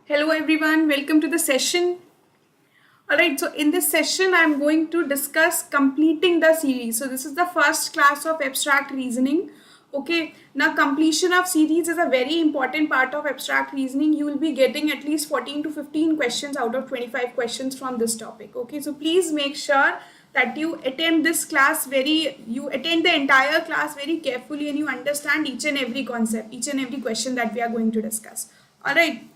Hello everyone, welcome to the session. Alright, so in this session I'm going to discuss completing the series. So this is the first class of abstract reasoning. Okay, now completion of series is a very important part of abstract reasoning. You will be getting at least 14 to 15 questions out of 25 questions from this topic. Okay, so please make sure that you attend this class you attend the entire class very carefully and you understand each and every concept, each and every question that we are going to discuss. Alright.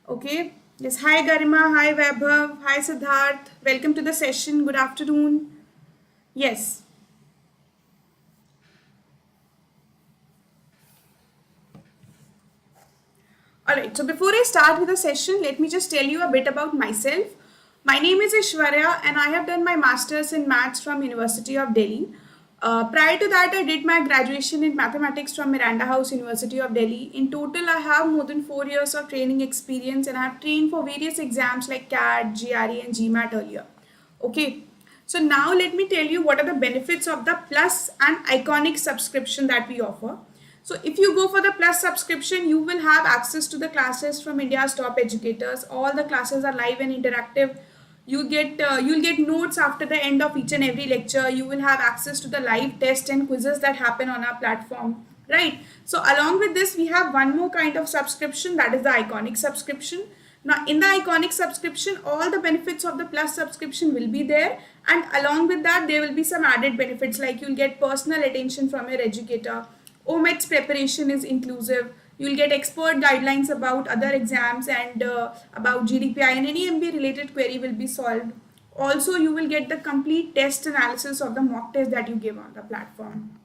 Okay. Yes. Hi Garima. Hi Vaibhav. Hi Siddharth. Welcome to the session. Good afternoon. Yes. Alright. So before I start with the session, let me just tell you a bit about myself. My name is Aishwarya and I have done my Masters in Maths from University of Delhi. Prior to that, I did my graduation in mathematics from Miranda House, University of Delhi. In total, I have more than 4 years of training experience and I have trained for various exams like CAT, GRE and GMAT earlier. Okay, so now let me tell you what are the benefits of the Plus and Iconic subscription that we offer. So if you go for the Plus subscription, you will have access to the classes from India's top educators. All the classes are live and interactive. You'll get notes after the end of each and every lecture. You will have access to the live tests and quizzes that happen on our platform, right? So along with this, we have one more kind of subscription, that is the Iconic subscription. Now in the Iconic subscription, all the benefits of the Plus subscription will be there, and along with that there will be some added benefits like you'll get personal attention from your educator. OMET's preparation is inclusive. You'll get expert guidelines about other exams and about GDPI, and any MBA related query will be solved. Also, you will get the complete test analysis of the mock test that you give on the platform.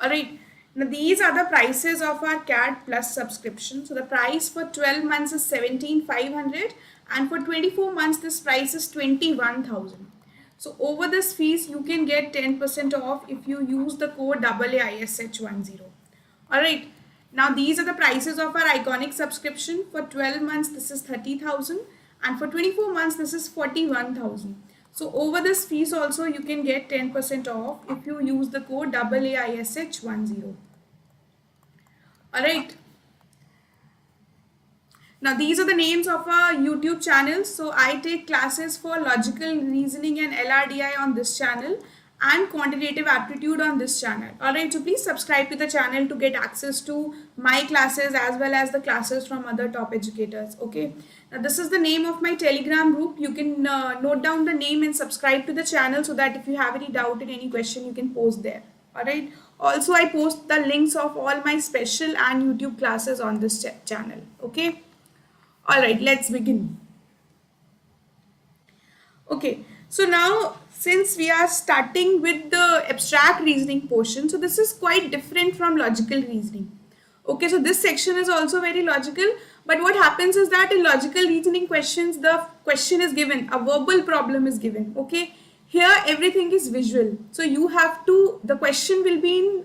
Alright, now these are the prices of our CAT Plus subscription. So the price for 12 months is 17,500 and for 24 months this price is 21,000. So over this fees you can get 10% off if you use the code AAISH10. Alright. Now these are the prices of our Iconic subscription. For 12 months this is 30,000 and for 24 months this is 41,000. So over this fees also you can get 10% off if you use the code AAISH10. Alright. Now these are the names of our YouTube channels. So I take classes for logical reasoning and LRDI on this channel and quantitative aptitude on this channel. Alright, so please subscribe to the channel to get access to my classes as well as the classes from other top educators. Okay, now this is the name of my Telegram group. You can note down the name and subscribe to the channel so that if you have any doubt in any question you can post there. Alright, also I post the links of all my special and YouTube classes on this channel. Okay, alright, let's begin. Okay, so now since we are starting with the abstract reasoning portion, so this is quite different from logical reasoning. Okay, so this section is also very logical, but what happens is that in logical reasoning questions, the question is given, a verbal problem is given. Okay, here everything is visual. So you have to, the question will be in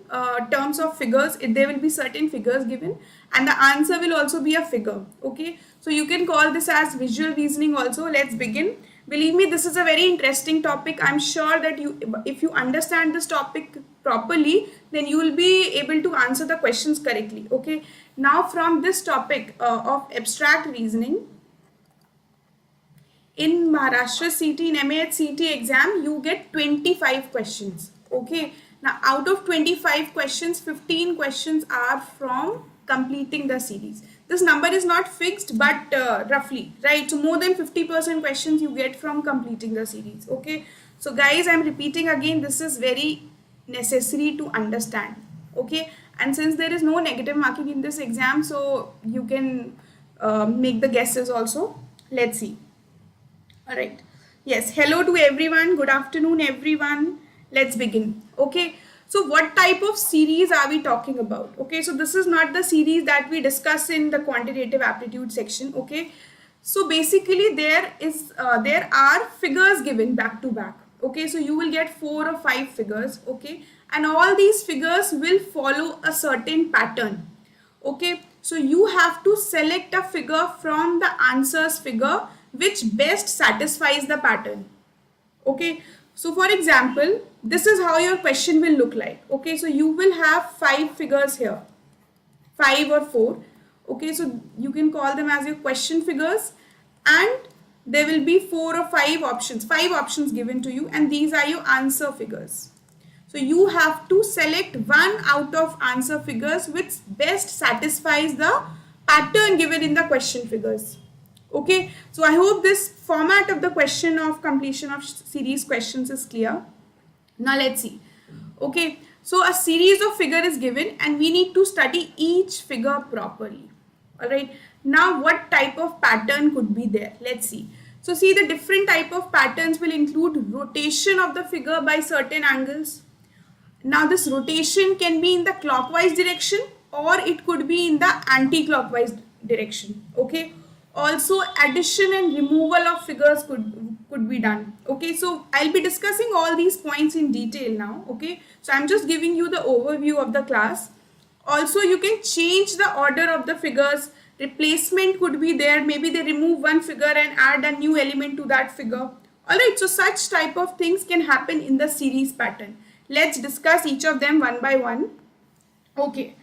terms of figures. There will be certain figures given and the answer will also be a figure. Okay, so you can call this as visual reasoning also. Let's begin. Believe me, this is a very interesting topic. I'm sure that if you understand this topic properly, then you will be able to answer the questions correctly. Okay. Now from this topic of abstract reasoning, in Maharashtra CET, in MAH CET exam, you get 25 questions. Okay. Now out of 25 questions, 15 questions are from completing the series. This number is not fixed, but roughly, right? So more than 50% questions you get from completing the series. Okay, so guys, I'm repeating again, this is very necessary to understand. Okay, and since there is no negative marking in this exam, so you can make the guesses also. Let's see. All right, yes, hello to everyone, good afternoon everyone. Let's begin. Okay, so what type of series are we talking about? Okay, so this is not the series that we discuss in the quantitative aptitude section. Okay, so basically there are figures given back to back. Okay, so you will get 4 or 5 figures. Okay, and all these figures will follow a certain pattern. Okay, so you have to select a figure from the answers figure which best satisfies the pattern. Okay, so for example, this is how your question will look like. Okay, so you will have 5 figures here, 5 or 4. Okay, so you can call them as your question figures, and there will be 5 options given to you, and these are your answer figures. So you have to select one out of answer figures which best satisfies the pattern given in the question figures. Okay, so I hope this format of the question of completion of series questions is clear. Now let's see. Okay, so a series of figure is given and we need to study each figure properly. Alright, now what type of pattern could be there? Let's see. So see, the different type of patterns will include rotation of the figure by certain angles. Now this rotation can be in the clockwise direction or it could be in the anti-clockwise direction. Okay. Also addition and removal of figures could be done. Okay. So I'll be discussing all these points in detail now. Okay. So I'm just giving you the overview of the class. Also you can change the order of the figures. Replacement could be there. Maybe they remove one figure and add a new element to that figure. Alright. So such type of things can happen in the series pattern. Let's discuss each of them one by one. Okay.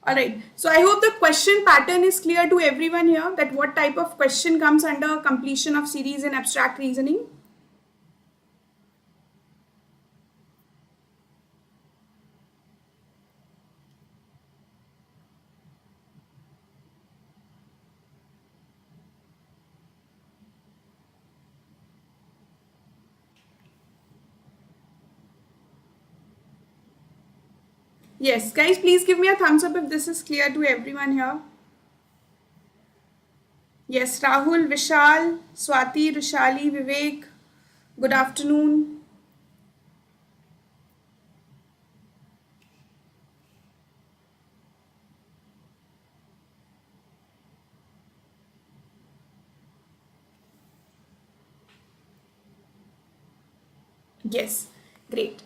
Alright. So I hope the question pattern is clear to everyone here, that what type of question comes under completion of series in abstract reasoning. Yes, guys, please give me a thumbs up if this is clear to everyone here. Yes, Rahul, Vishal, Swati, Rishali, Vivek, good afternoon. Yes, great.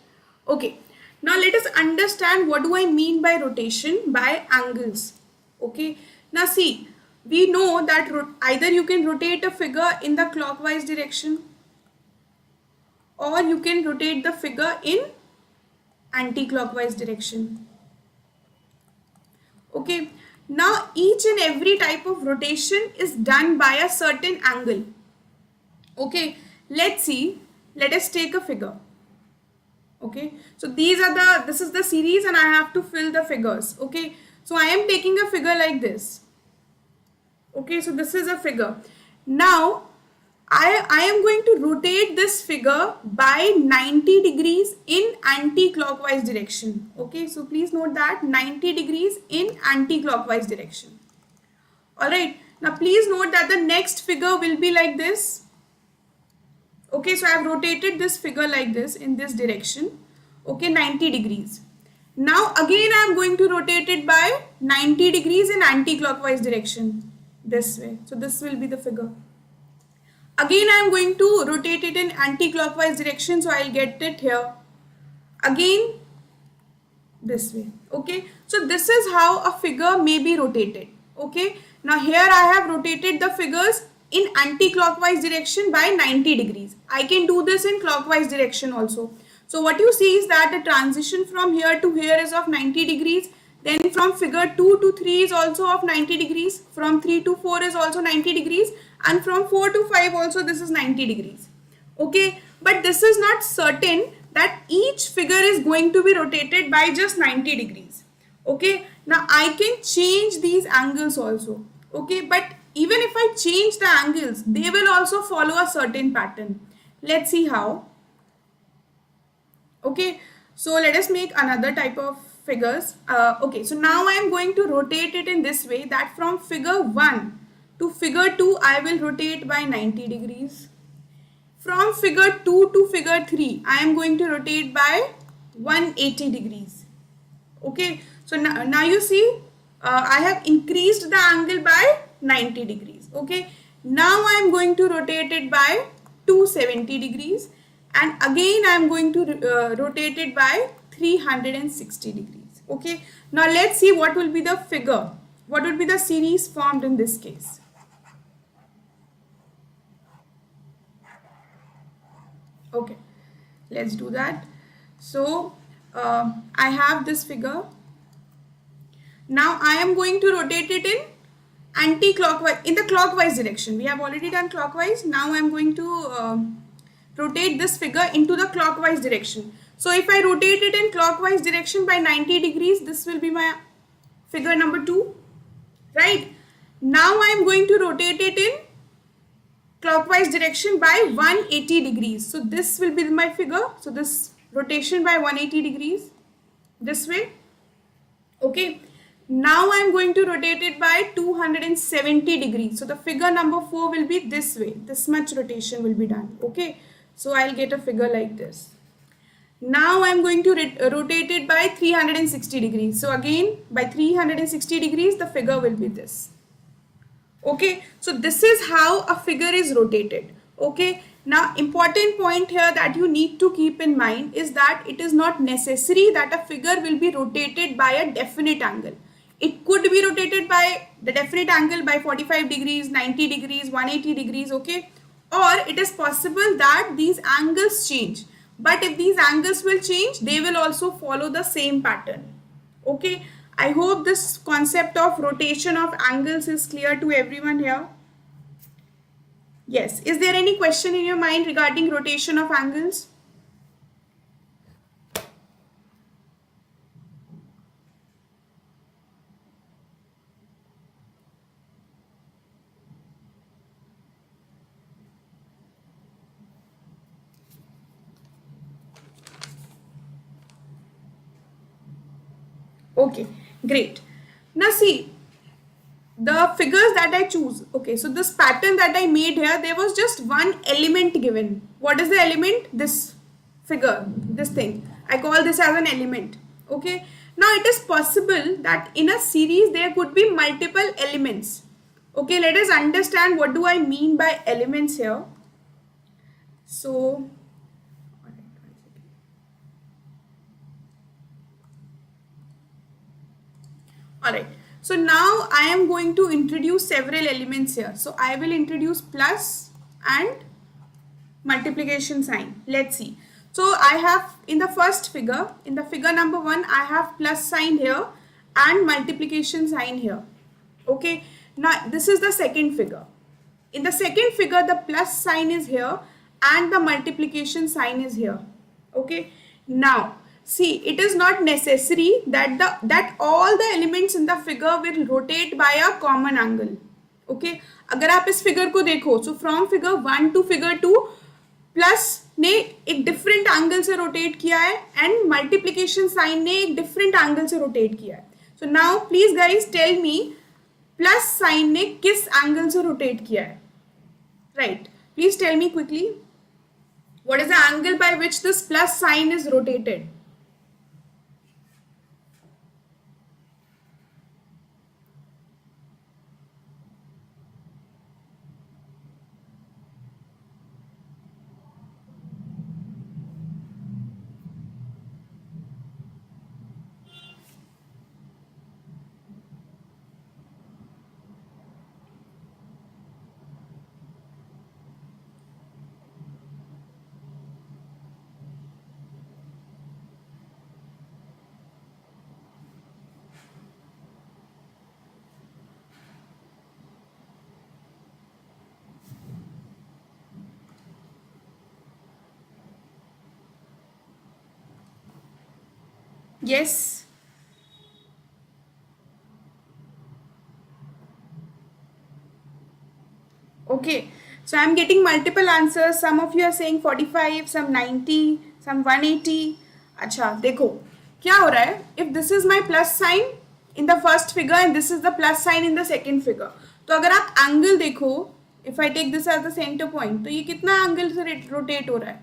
Okay, now let us understand what do I mean by rotation by angles. Okay, now see, we know that either you can rotate a figure in the clockwise direction or you can rotate the figure in anti-clockwise direction. Okay, now each and every type of rotation is done by a certain angle. Okay, let's see, let us take a figure. Okay, so this is the series and I have to fill the figures. Okay, so I am taking a figure like this. Okay, so this is a figure. Now I am going to rotate this figure by 90 degrees in anti-clockwise direction. Okay, so please note that 90 degrees in anti-clockwise direction. Alright, now please note that the next figure will be like this. Okay, so I have rotated this figure like this in this direction. Okay, 90 degrees. Now again I am going to rotate it by 90 degrees in anti-clockwise direction. This way. So this will be the figure. Again I am going to rotate it in anti-clockwise direction. So I will get it here. Again this way. Okay, so this is how a figure may be rotated. Okay, now here I have rotated the figures in anti-clockwise direction by 90 degrees. I can do this in clockwise direction also. So what you see is that the transition from here to here is of 90 degrees. Then from figure 2 to 3 is also of 90 degrees. From 3 to 4 is also 90 degrees. And from 4 to 5 also this is 90 degrees. Okay, but this is not certain that each figure is going to be rotated by just 90 degrees. Okay, now I can change these angles also. Okay, but even if I change the angles, they will also follow a certain pattern. Let's see how. Okay, so let us make another type of figures. Okay, so now I am going to rotate it in this way, that from figure 1 to figure 2 I will rotate by 90 degrees. From figure 2 to figure 3 I am going to rotate by 180 degrees. Okay, so now you see I have increased the angle by 90 degrees. Okay, now I am going to rotate it by 270 degrees, and again I am going to rotate it by 360 degrees. Okay, now let's see what will be the figure, what will be the series formed in this case. Okay, let's do that. So I have this figure. Now I am going to rotate it in anti-clockwise, in the clockwise direction. We have already done clockwise. Now I'm going to rotate this figure into the clockwise direction. So if I rotate it in clockwise direction by 90 degrees, this will be my figure number 2, right? Now I'm going to rotate it in clockwise direction by 180 degrees. So this will be my figure. So this rotation by 180 degrees this way. Okay. Now I'm going to rotate it by 270 degrees. So the figure number 4 will be this way. This much rotation will be done. Okay. So I'll get a figure like this. Now I'm going to rotate it by 360 degrees. So again, by 360 degrees, the figure will be this. Okay. So this is how a figure is rotated. Okay. Now, important point here that you need to keep in mind is that it is not necessary that a figure will be rotated by a definite angle. It could be rotated by the definite angle by 45 degrees, 90 degrees, 180 degrees, okay? Or it is possible that these angles change. But if these angles will change, they will also follow the same pattern, okay? I hope this concept of rotation of angles is clear to everyone here. Yes. Is there any question in your mind regarding rotation of angles? Okay, great. Now see, the figures that I choose. Okay, so this pattern that I made here, there was just one element given. What is the element? This figure, this thing. I call this as an element. Okay. Now it is possible that in a series there could be multiple elements. Okay, let us understand what do I mean by elements here. So, alright. So now I am going to introduce several elements here. So I will introduce plus and multiplication sign. Let's see. So I have in the first figure, in the figure number 1, I have plus sign here and multiplication sign here. Okay. Now this is the second figure. In the second figure, the plus sign is here and the multiplication sign is here. Okay. Now see, it is not necessary that all the elements in the figure will rotate by a common angle. Okay. अगर आप इस figure को देखो, so from figure 1 to figure 2, plus ने एक different angle से rotate किया है and multiplication sign ने एक different angle से rotate किया है. So now please guys tell me, plus sign ने किस angle से rotate किया है? Right. Please tell me quickly. What is the angle by which this plus sign is rotated? Yes. Okay. So I am getting multiple answers. Some of you are saying 45, some 90, some 180. अच्छा देखो क्या हो रहा है. If this is my plus sign in the first figure and this is the plus sign in the second figure, तो अगर आप angle देखो, if I take this as the center point, तो ये कितना angle से rotate हो रहा है?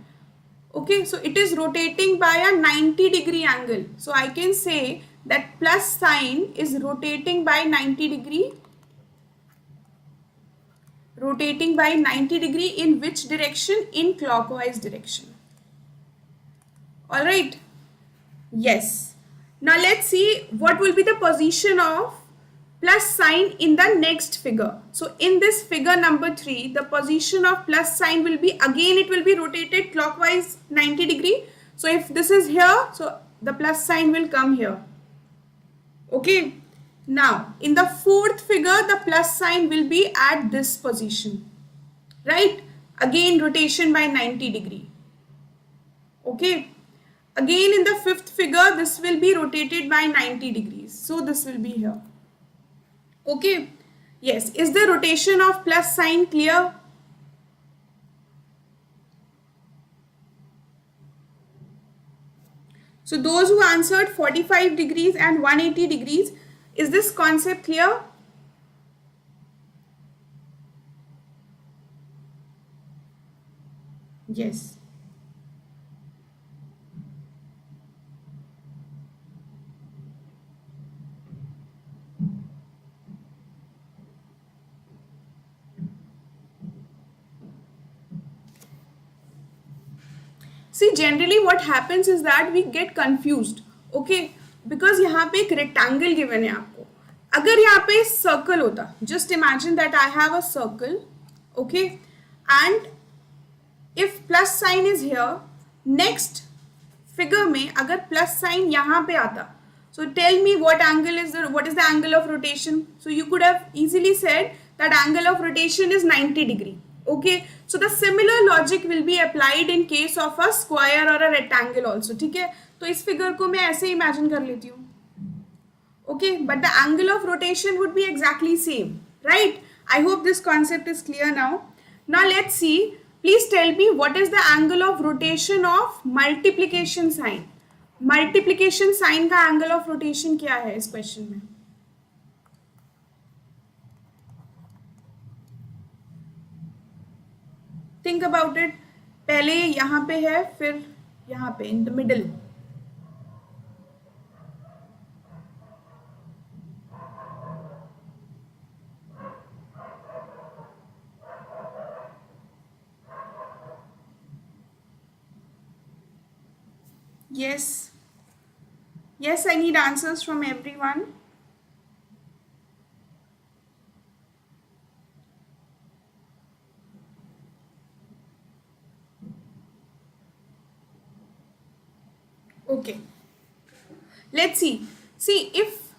Okay, so it is rotating by a 90 degree angle. So I can say that plus sign is rotating by 90 degree. Rotating by 90 degree in which direction? In clockwise direction. Alright. Yes. Now let's see what will be the position of plus sign in the next figure. So in this figure number 3, the position of plus sign will be, again it will be rotated clockwise 90 degree. So if this is here, so the plus sign will come here. Okay. Now, in the fourth figure, the plus sign will be at this position, right? Again, rotation by 90 degree. Okay. Again, in the fifth figure, this will be rotated by 90 degrees. So, this will be here. Okay. Yes. Is the rotation of plus sign clear? So, those who answered 45 degrees and 180 degrees, is this concept clear? Yes. See, generally what happens is that we get confused, okay? Because यहाँ पे एक rectangle given है आपको. अगर यहाँ पे circle होता, just imagine that I have a circle, okay? And if plus sign is here, next figure में अगर plus sign यहाँ पे आता, so tell me what is the angle of rotation? So you could have easily said that angle of rotation is 90 degree. Okay, so the similar logic will be applied in case of a square or a rectangle also. ठीक है, तो इस figure को मैं ऐसे imagine कर लेती हूँ. Okay, but the angle of rotation would be exactly same, right? I hope this concept is clear now. Now let's see. Please tell me what is the angle of rotation of multiplication sign. Multiplication sign का angle of rotation क्या है इस question में? Think about it. पहले यहाँ पे है, फिर यहाँ पे in the middle. Yes. Yes, I need answers from everyone. Okay. Let's see. See, if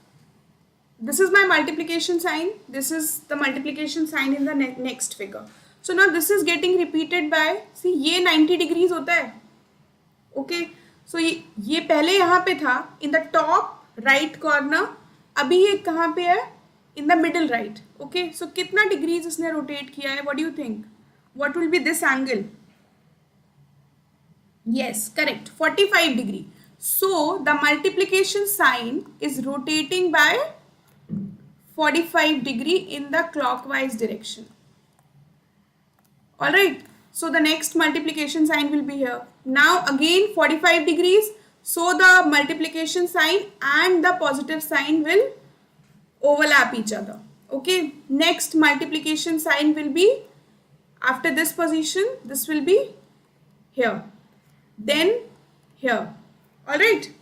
this is my multiplication sign, this is the multiplication sign in the next figure. So now this is getting repeated by, see, ये 90 degrees होता है. Okay. So ये पहले यहाँ पे था in the top right corner, अभी ये कहाँ पे है? In the middle right. Okay. So कितना degrees इसने rotate किया है? What do you think? What will be this angle? Yes, correct. 45 degree. So the multiplication sign is rotating by 45 degree in the clockwise direction. Alright. So the next multiplication sign will be here. Now again 45 degrees. So the multiplication sign and the positive sign will overlap each other. Okay. Next multiplication sign will be after this position. This will be here. Then here. Alright.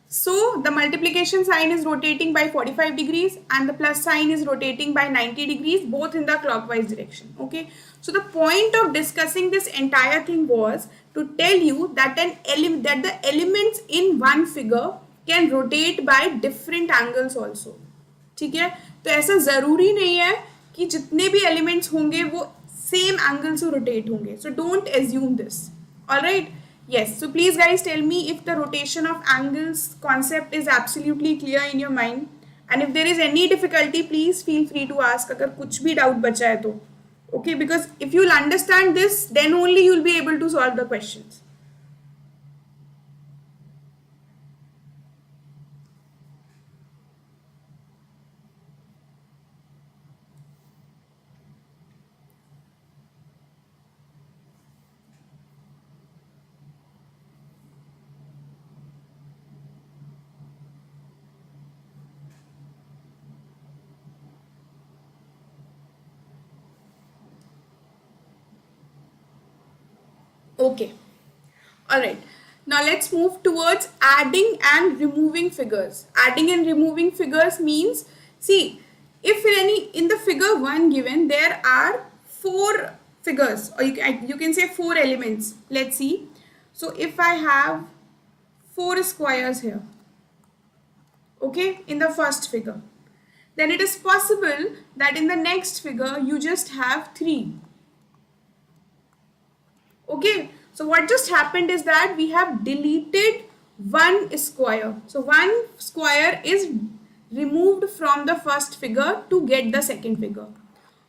So the multiplication sign is rotating by 45 degrees and the plus sign is rotating by 90 degrees, both in the clockwise direction. Okay. So the point of discussing this entire thing was to tell you that the elements in one figure can rotate by different angles also. ठीक है, तो ऐसा जरूरी नहीं है कि जितने भी elements होंगे वो same angle से rotate होंगे. So don't assume this. Alright. Yes, so please guys tell me if the rotation of angles concept is absolutely clear in your mind, and if there is any difficulty please feel free to ask अगर कुछ भी doubt बचा है तो. Okay, because if you'll understand this then only you'll be able to solve the questions. Okay. Alright. Now let's move towards adding and removing figures. Adding and removing figures means, see, if in the figure 1 given, there are 4 figures, or you can say 4 elements. Let's see. So if I have 4 squares here, okay, in the first figure. then it is possible that in the next figure you just have 3. Okay, so what just happened is that we have deleted one square. So one square is removed from the first figure to get the second figure.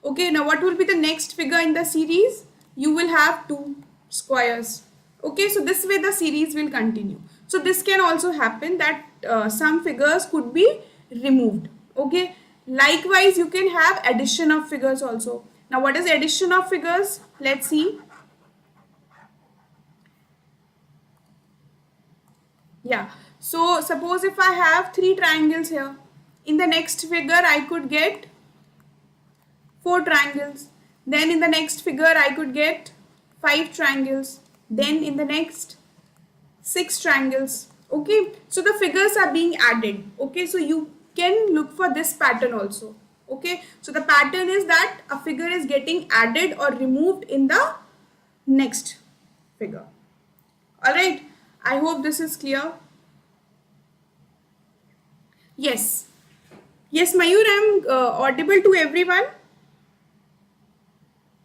Okay, now what will be the next figure in the series? You will have 2 squares. Okay, so this way the series will continue. So this can also happen that some figures could be removed. Okay, likewise you can have addition of figures also. Now what is addition of figures? Let's see. Yeah, so suppose if I have 3 triangles here, in the next figure I could get 4 triangles, then in the next figure I could get 5 triangles, then in the next 6 triangles. Okay, so the figures are being added. Okay, so you can look for this pattern also. Okay, so the pattern is that a figure is getting added or removed in the next figure. Alright, I hope this is clear. Yes. Yes, Mayur, I am audible to everyone.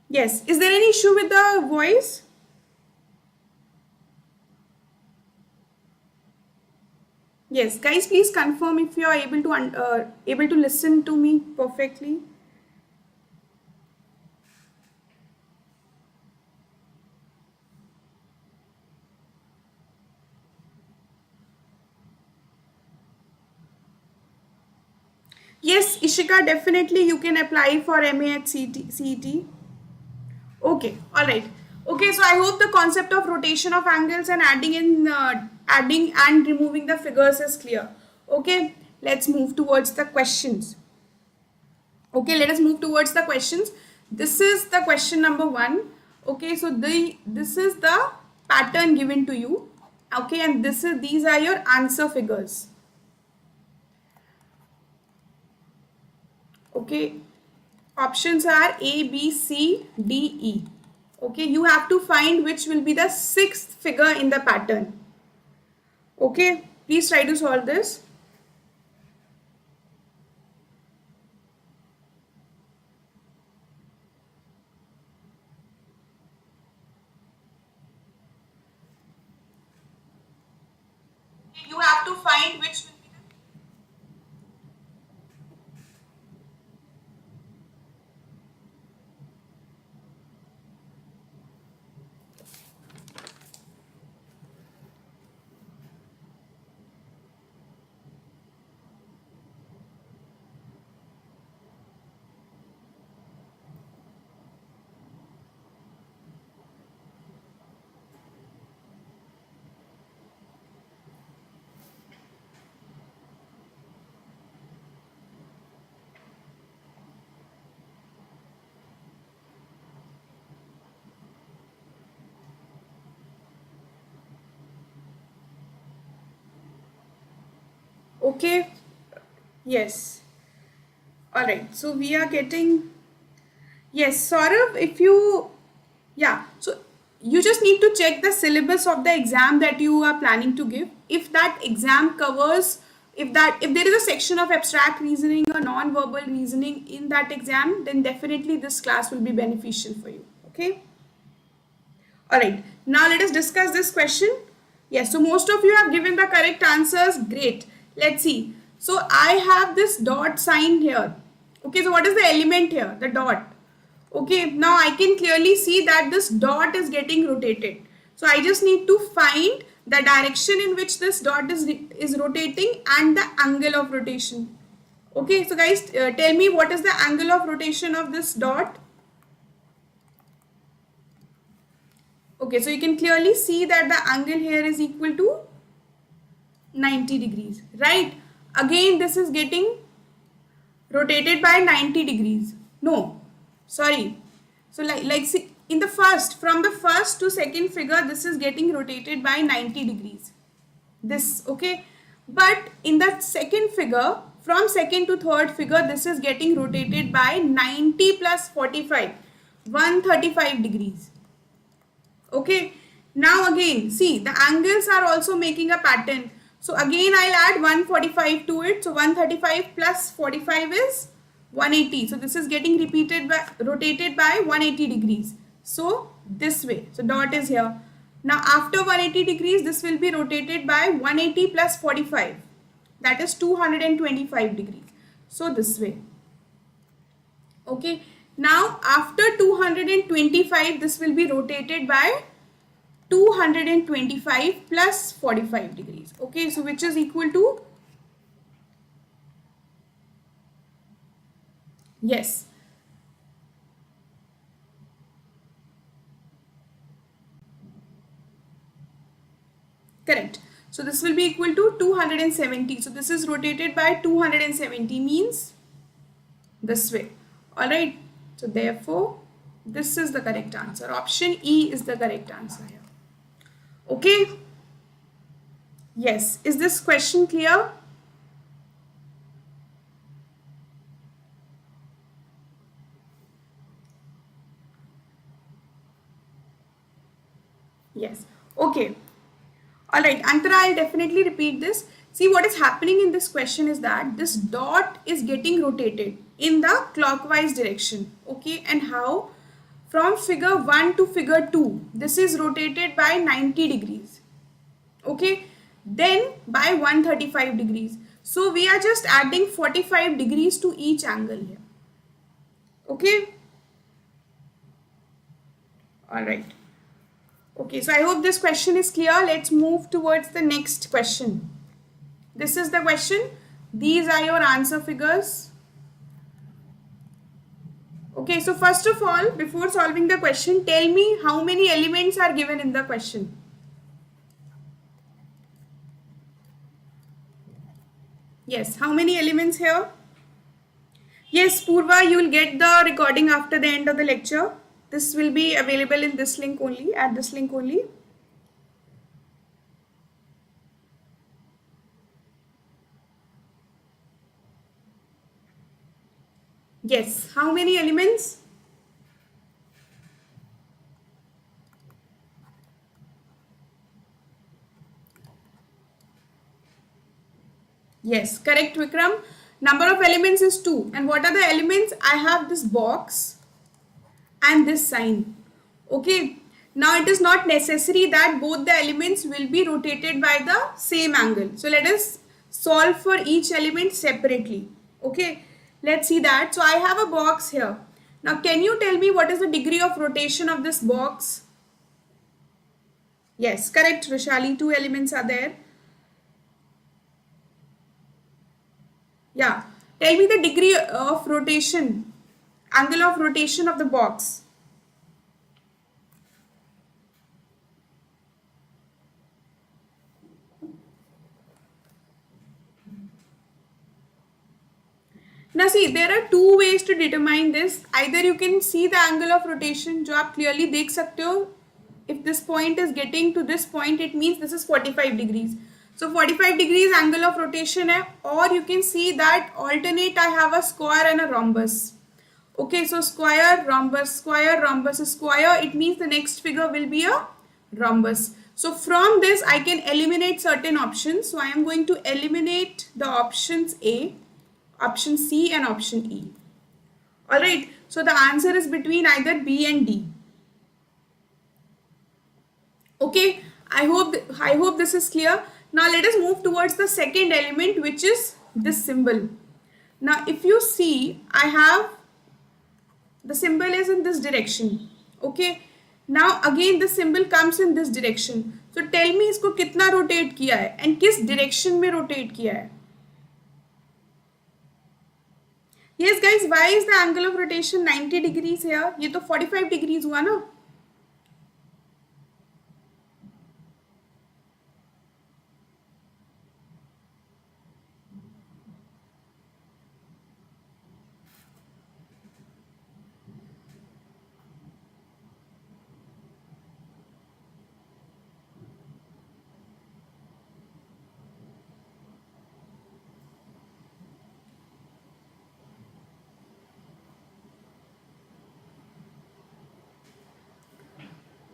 Yes. Is there any issue with the voice? Yes, guys, please confirm if you are able to listen to me perfectly. Yes, Ishika, definitely you can apply for MA at CET. Okay, all right. Okay, so I hope the concept of rotation of angles and adding and removing the figures is clear. Okay, let's move towards the questions. Okay, let us move towards the questions. This is the question number 1. Okay, so this is the pattern given to you. Okay, and these are your answer figures. Okay, options are A, B, C, D, E. Okay, you have to find which will be the 6th figure in the pattern. Okay, please try to solve this. You have to find which will be the Okay, yes. All right, so we are getting, yes, Saurav, if you, yeah, so you just need to check the syllabus of the exam that you are planning to give. If that exam covers, if there is a section of abstract reasoning or non-verbal reasoning in that exam, then definitely this class will be beneficial for you. Okay. All right, now let us discuss this question. Yes, so most of you have given the correct answers. Great. Let's see. So I have this dot sign here. Okay, so what is the element here? The dot. Okay, now I can clearly see that this dot is getting rotated. So I just need to find the direction in which this dot is rotating and the angle of rotation. Okay, so guys, tell me what is the angle of rotation of this dot? Okay, so you can clearly see that the angle here is equal to 90 degrees, right? Again, this is getting rotated by 90 degrees. No, sorry. So like see, in the from the first to second figure, this is getting rotated by 90 degrees. This, okay. But in the second figure, from second to third figure, this is getting rotated by 90 plus 45, 135 degrees. Okay, now again, see, the angles are also making a pattern. So again I'll add 145 to it. So 135 plus 45 is 180. So this is getting rotated by 180 degrees. So this way. So dot is here. Now after 180 degrees, this will be rotated by 180 plus 45. That is 225 degrees. So this way. Okay. Now after 225, this will be rotated by 225 plus 45 degrees. Okay. So which is equal to, yes, correct. So this will be equal to 270. So this is rotated by 270, means this way. Alright. So therefore, this is the correct answer. Option E is the correct answer here. Okay. Yes. Is this question clear? Yes. Okay. Alright, Antara, I'll definitely repeat this. See, what is happening in this question is that this dot is getting rotated in the clockwise direction. Okay, and how? From figure 1 to figure 2, this is rotated by 90 degrees. Okay, then by 135 degrees. So we are just adding 45 degrees to each angle here. Okay. Alright. Okay, so I hope this question is clear. Let's move towards the next question. This is the question. These are your answer figures. Okay, so first of all, before solving the question, tell me how many elements are given in the question. Yes, how many elements here? Yes, Purva, you will get the recording after the end of the lecture. This will be available in this link only, at this link only. Yes, how many elements? Yes, correct, Vikram. Number of elements is 2. And what are the elements? I have this box and this sign. Okay, now it is not necessary that both the elements will be rotated by the same angle. So let us solve for each element separately. Okay, let's see that. So I have a box here. Now can you tell me what is the degree of rotation of this box? Yes, correct, Vishali. 2 elements are there. Yeah, tell me the degree of rotation, angle of rotation of the box. Now see, there are 2 ways to determine this. Either you can see the angle of rotation, जो आप clearly देख सकते हो. If this point is getting to this point, it means this is 45 degrees. So 45 degrees angle of rotation है. Or you can see that alternate I have a square and a rhombus. Okay, so square, rhombus, square. It means the next figure will be a rhombus. So from this I can eliminate certain options. So I am going to eliminate the options A, option C and option E. Alright, so the answer is between either B and D. Okay, I hope this is clear. Now let us move towards the second element, which is this symbol. Now if you see, I have the symbol is in this direction. Okay, now again the symbol comes in this direction. So tell me इसको कितना rotate किया है and किस direction में rotate किया है. Yes guys, why is the angle of rotation 90 degrees here? ये तो 45 degrees हुआ ना.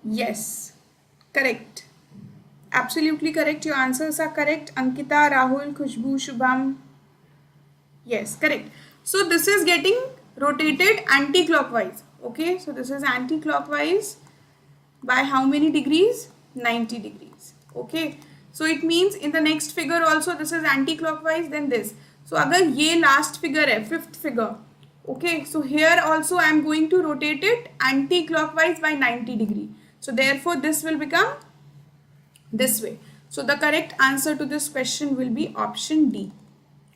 Yes, correct. Absolutely correct. Your answers are correct. Ankita, Rahul, Khushbu, Shubham. Yes, correct. So this is getting rotated anti-clockwise. Okay, so this is anti-clockwise by how many degrees? 90 degrees. Okay, so it means in the next figure also this is anti-clockwise, then this. So अगर ये last figure है, fifth figure. Okay, so here also I am going to rotate it anti-clockwise by 90 degree. So therefore this will become this way. So the correct answer to this question will be option D.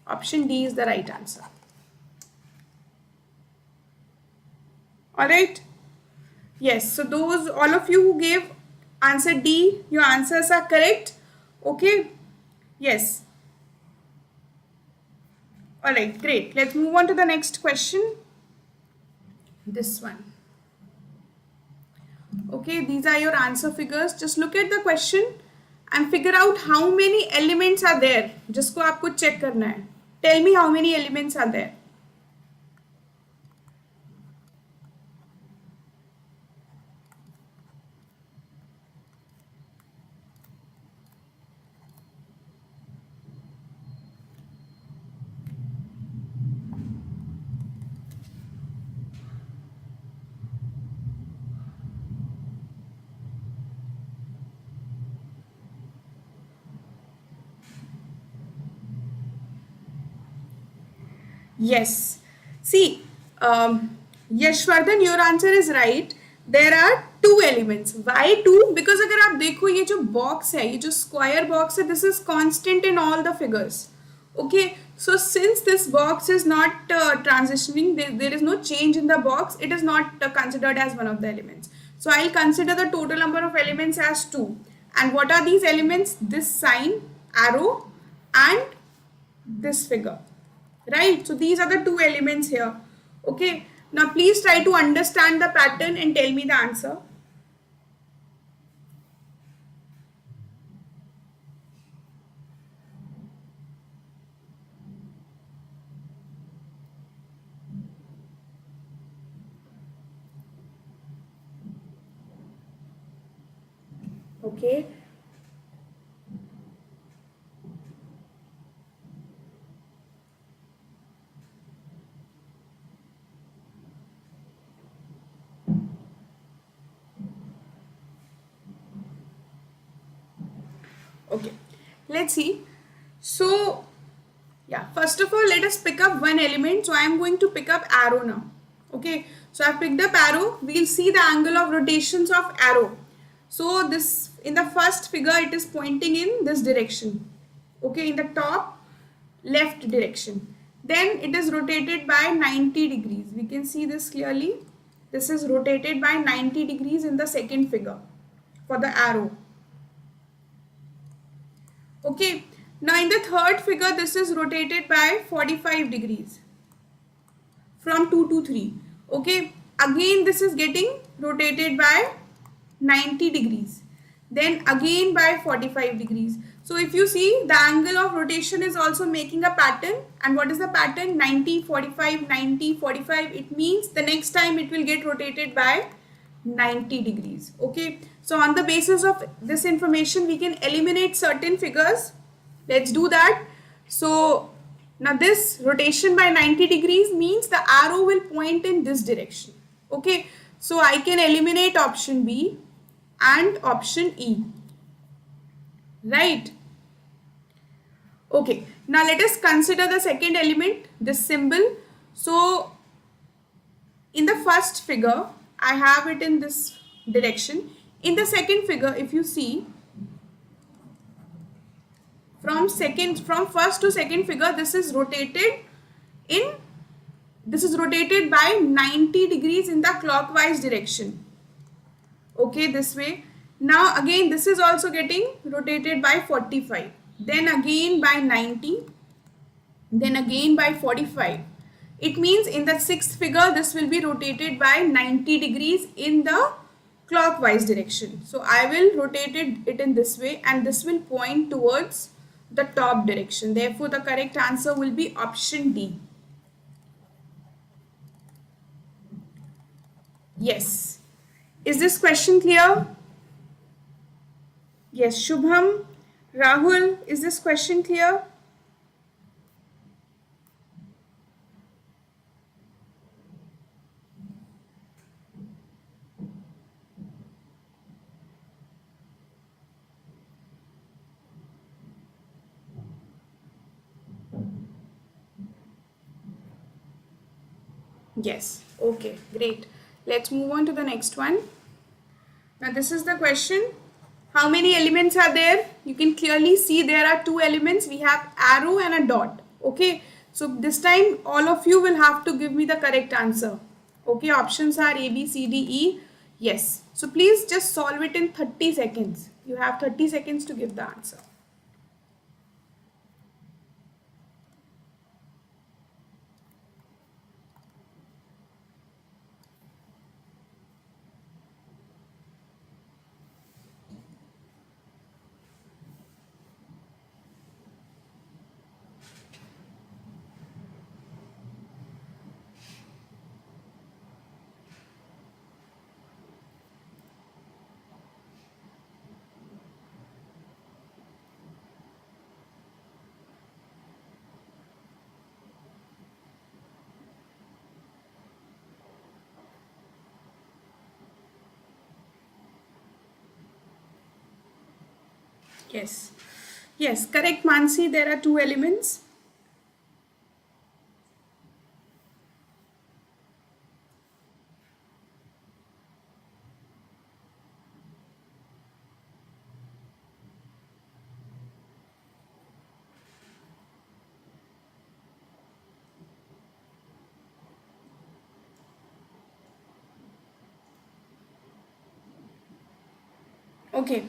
Option D is the right answer. Alright. Yes, so those all of you who gave answer D, your answers are correct. Okay. Yes. Alright, great. Let's move on to the next question. This one. Okay, these are your answer figures. Just look at the question and figure out how many elements are there. जिसको आपको check करना है. Tell me how many elements are there. Yes. See, Yashwardhan, your answer is right. There are two elements. Why two? Because अगर आप देखो ये जो box है, ये जो square box है, this is constant in all the figures. Okay. So since this box is not transitioning, there is no change in the box. It is not considered as one of the elements. So I'll consider the total number of elements as 2. And what are these elements? This sign, arrow, and this figure. Right, so these are the two elements here. Okay, now please try to understand the pattern and tell me the answer. Okay. Okay, let's see. So yeah, first of all, let us pick up one element. So I am going to pick up arrow now. Okay, so I've picked up arrow. We'll see the angle of rotations of arrow. So this, in the first figure, it is pointing in this direction. Okay, in the top left direction. Then it is rotated by 90 degrees. We can see this clearly. This is rotated by 90 degrees in the second figure for the arrow. Okay, now in the third figure, this is rotated by 45 degrees from 2 to 3. Okay, again this is getting rotated by 90 degrees, then again by 45 degrees. So if you see, the angle of rotation is also making a pattern. And what is the pattern? 90, 45, 90, 45. It means the next time it will get rotated by 90 degrees. Okay, so on the basis of this information, we can eliminate certain figures. Let's do that. So now this rotation by 90 degrees means the arrow will point in this direction. Okay, so I can eliminate option B and option E. Right. Okay, now let us consider the second element, this symbol. So in the first figure, I have it in this direction. In the second figure, if you see, from first to second figure, this is rotated by 90 degrees in the clockwise direction. Okay, this way. Now again, this is also getting rotated by 45. Then again by 90. Then again by 45. It means in the sixth figure, this will be rotated by 90 degrees in the clockwise direction. So I will rotate it in this way, and this will point towards the top direction. Therefore, the correct answer will be option D. Yes. Is this question clear? Yes, Shubham, Rahul, is this question clear? Yes. Okay, great. Let's move on to the next one. Now this is the question. How many elements are there? You can clearly see there are two elements. We have arrow and a dot. Okay. So this time all of you will have to give me the correct answer. Okay. Options are A, B, C, D, E. Yes. So please just solve it in 30 seconds. You have 30 seconds to give the answer. Yes. Yes, correct, Mansi. There are two elements. Okay,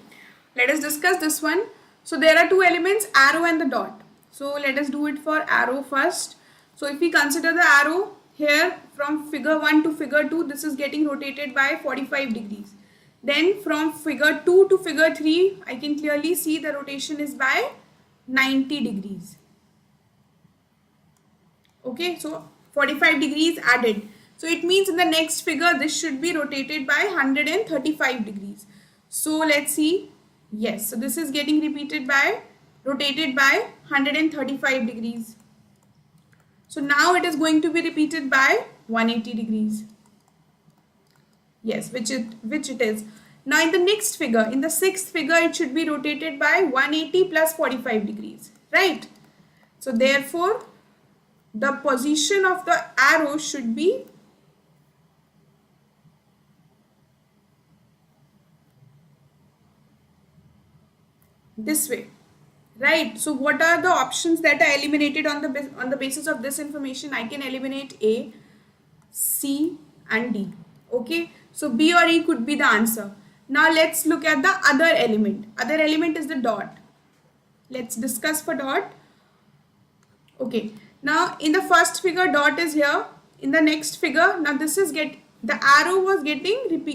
let us discuss this one. So there are two elements, arrow and the dot. So let us do it for arrow first. So if we consider the arrow here from figure 1 to figure 2, this is getting rotated by 45 degrees. Then from figure 2 to figure 3, I can clearly see the rotation is by 90 degrees. Okay, so 45 degrees added. So it means in the next figure, this should be rotated by 135 degrees. So let's see. Yes, so this is getting rotated by 135 degrees. So now it is going to be repeated by 180 degrees. Yes, which it is. Now in the next figure, in the sixth figure, it should be rotated by 180 plus 45 degrees, right? So therefore, the position of the arrow should be this way, right? So what are the options that are eliminated on the basis of this information? I can eliminate A, C and D. Okay, so B or E could be the answer. Now let's look at the other element. Other element is the dot. Let's discuss for dot. Okay, now in the first figure, dot is here. In the next figure, now this is the arrow was getting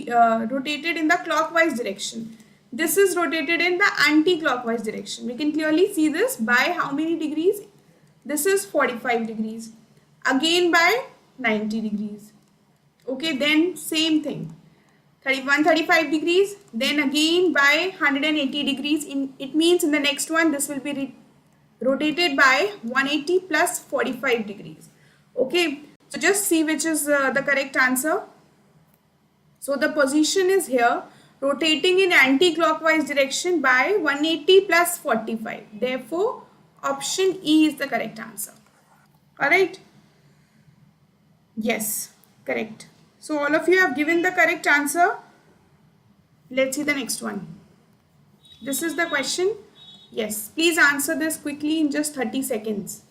rotated in the clockwise direction. This is rotated in the anti-clockwise direction. We can clearly see this by how many degrees? This is 45 degrees. Again by 90 degrees. Okay, then same thing. 135 degrees, then again by 180 degrees. It means in the next one, this will be rotated by 180 plus 45 degrees. Okay, so just see which is the correct answer. So the position is here, rotating in anti-clockwise direction by 180 plus 45. Therefore, option E is the correct answer. Alright? Yes, correct. So all of you have given the correct answer. Let's see the next one. This is the question. Yes, please answer this quickly in just 30 seconds.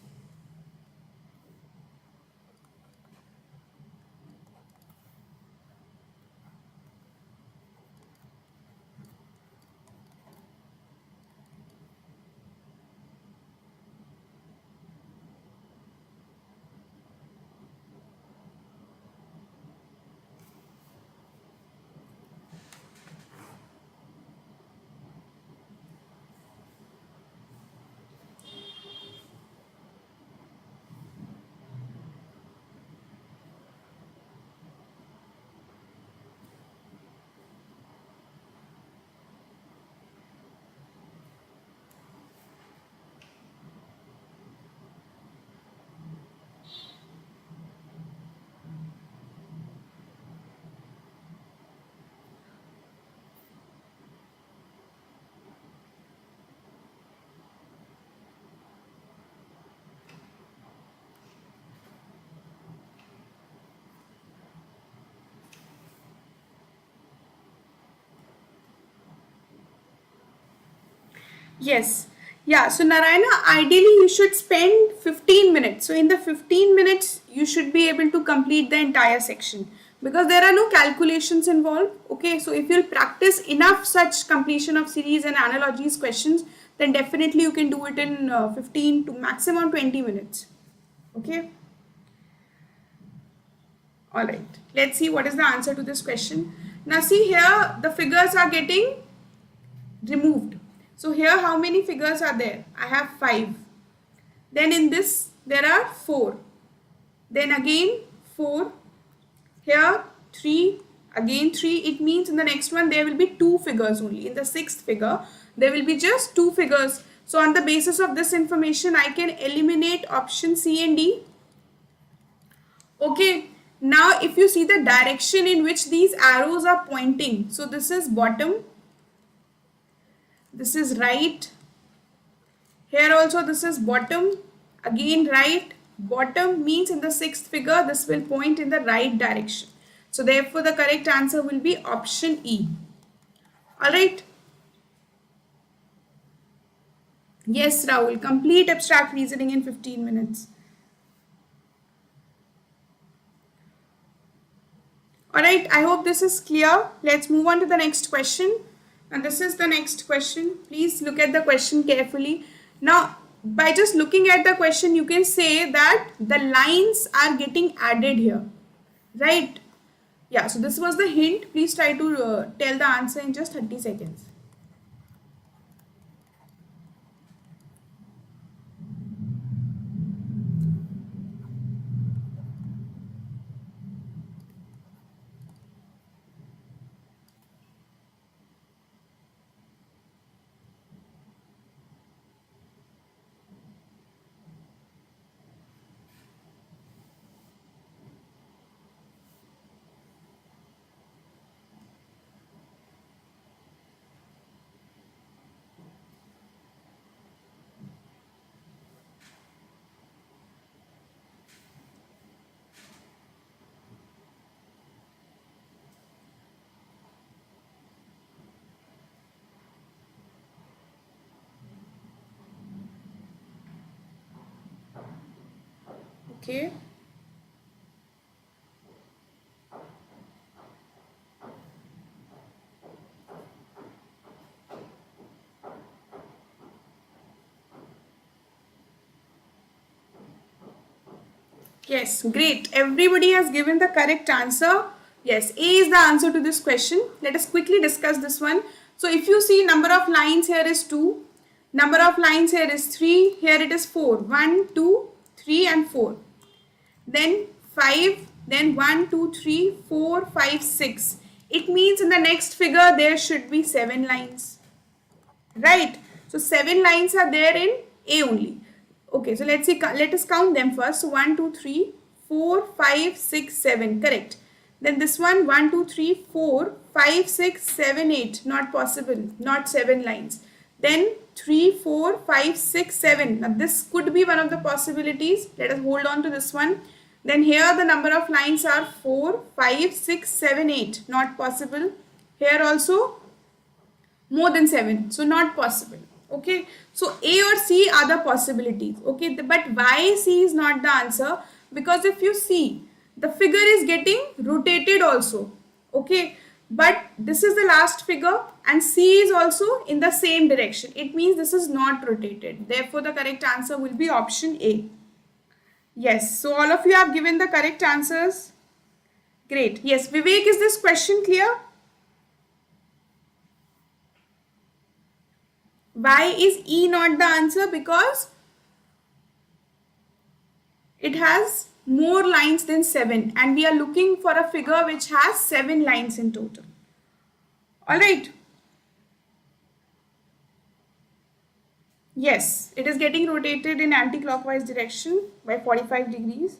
Yes. Yeah. So Narayana, ideally you should spend 15 minutes. So in the 15 minutes, you should be able to complete the entire section because there are no calculations involved. Okay. So if you'll practice enough such completion of series and analogies questions, then definitely you can do it in 15 to maximum 20 minutes. Okay. All right. Let's see what is the answer to this question. Now see here, the figures are getting removed. So here how many figures are there? I have 5. Then in this there are 4. Then again 4. Here 3. Again 3. It means in the next one there will be 2 figures only. In the 6th figure there will be just 2 figures. So on the basis of this information I can eliminate option C and D. Okay. Now if you see the direction in which these arrows are pointing. So this is bottom. This is right. Here also this is bottom. Again right. Bottom means in the 6th figure this will point in the right direction. So therefore the correct answer will be option E. Alright. Yes Rahul, complete abstract reasoning in 15 minutes. Alright, I hope this is clear. Let's move on to the next question. And this is the next question. Please look at the question carefully. Now, by just looking at the question, you can say that the lines are getting added here. Right? Yeah, so this was the hint. Please try to tell the answer in just 30 seconds. Okay. Yes, great. Everybody has given the correct answer. Yes, A is the answer to this question. Let us quickly discuss this one. So if you see number of lines here is 2. Number of lines here is 3. Here it is 4. 1, 2, 3 and 4. Then 5. Then 1, 2, 3, 4, 5, 6. It means in the next figure there should be 7 lines. Right? So 7 lines are there in A only. Okay, so let's see, let us count them first. So 1, 2, 3, 4, 5, 6, 7. Correct. Then this one 1, 2, 3, 4, 5, 6, 7, 8. Not possible. Not 7 lines. Then 3, 4, 5, 6, 7. Now this could be one of the possibilities. Let us hold on to this one. Then here the number of lines are 4, 5, 6, 7, 8. Not possible. Here also more than 7. So not possible. Okay. So A or C are the possibilities. Okay. But why C is not the answer? Because if you see, the figure is getting rotated also. Okay. But this is the last figure and C is also in the same direction. It means this is not rotated. Therefore, the correct answer will be option A. Yes. So all of you have given the correct answers. Great. Yes. Vivek, is this question clear? Why is E not the answer? Because it has more lines than 7 and we are looking for a figure which has 7 lines in total. Alright. Yes, it is getting rotated in anti-clockwise direction by 45 degrees.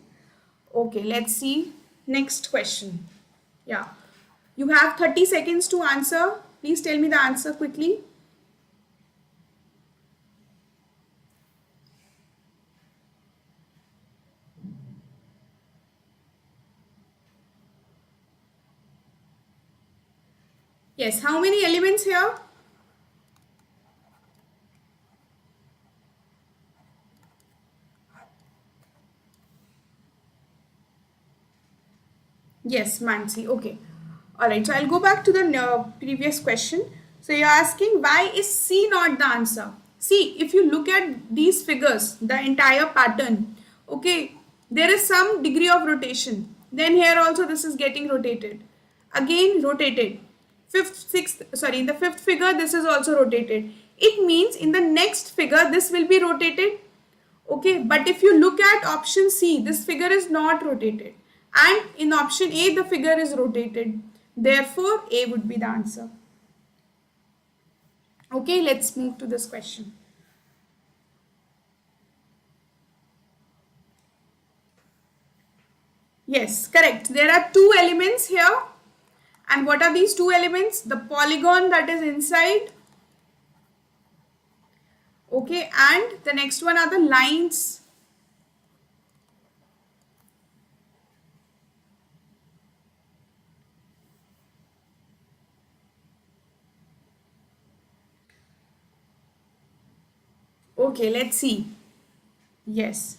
Okay, let's see. Next question. Yeah. You have 30 seconds to answer. Please tell me the answer quickly. Yes, how many elements here? Yes, Mansi. Okay. All right. So I'll go back to the previous question. So you're asking why is C not the answer? See, if you look at these figures, the entire pattern, okay, there is some degree of rotation. Then here also this is getting rotated. Again rotated. In the fifth figure, this is also rotated. It means in the next figure, this will be rotated. Okay, but if you look at option C, this figure is not rotated. And in option A, the figure is rotated. Therefore, A would be the answer. Okay, let's move to this question. Yes, correct. There are two elements here. And what are these two elements? The polygon that is inside. Okay, and the next one are the lines. Okay, let's see. Yes.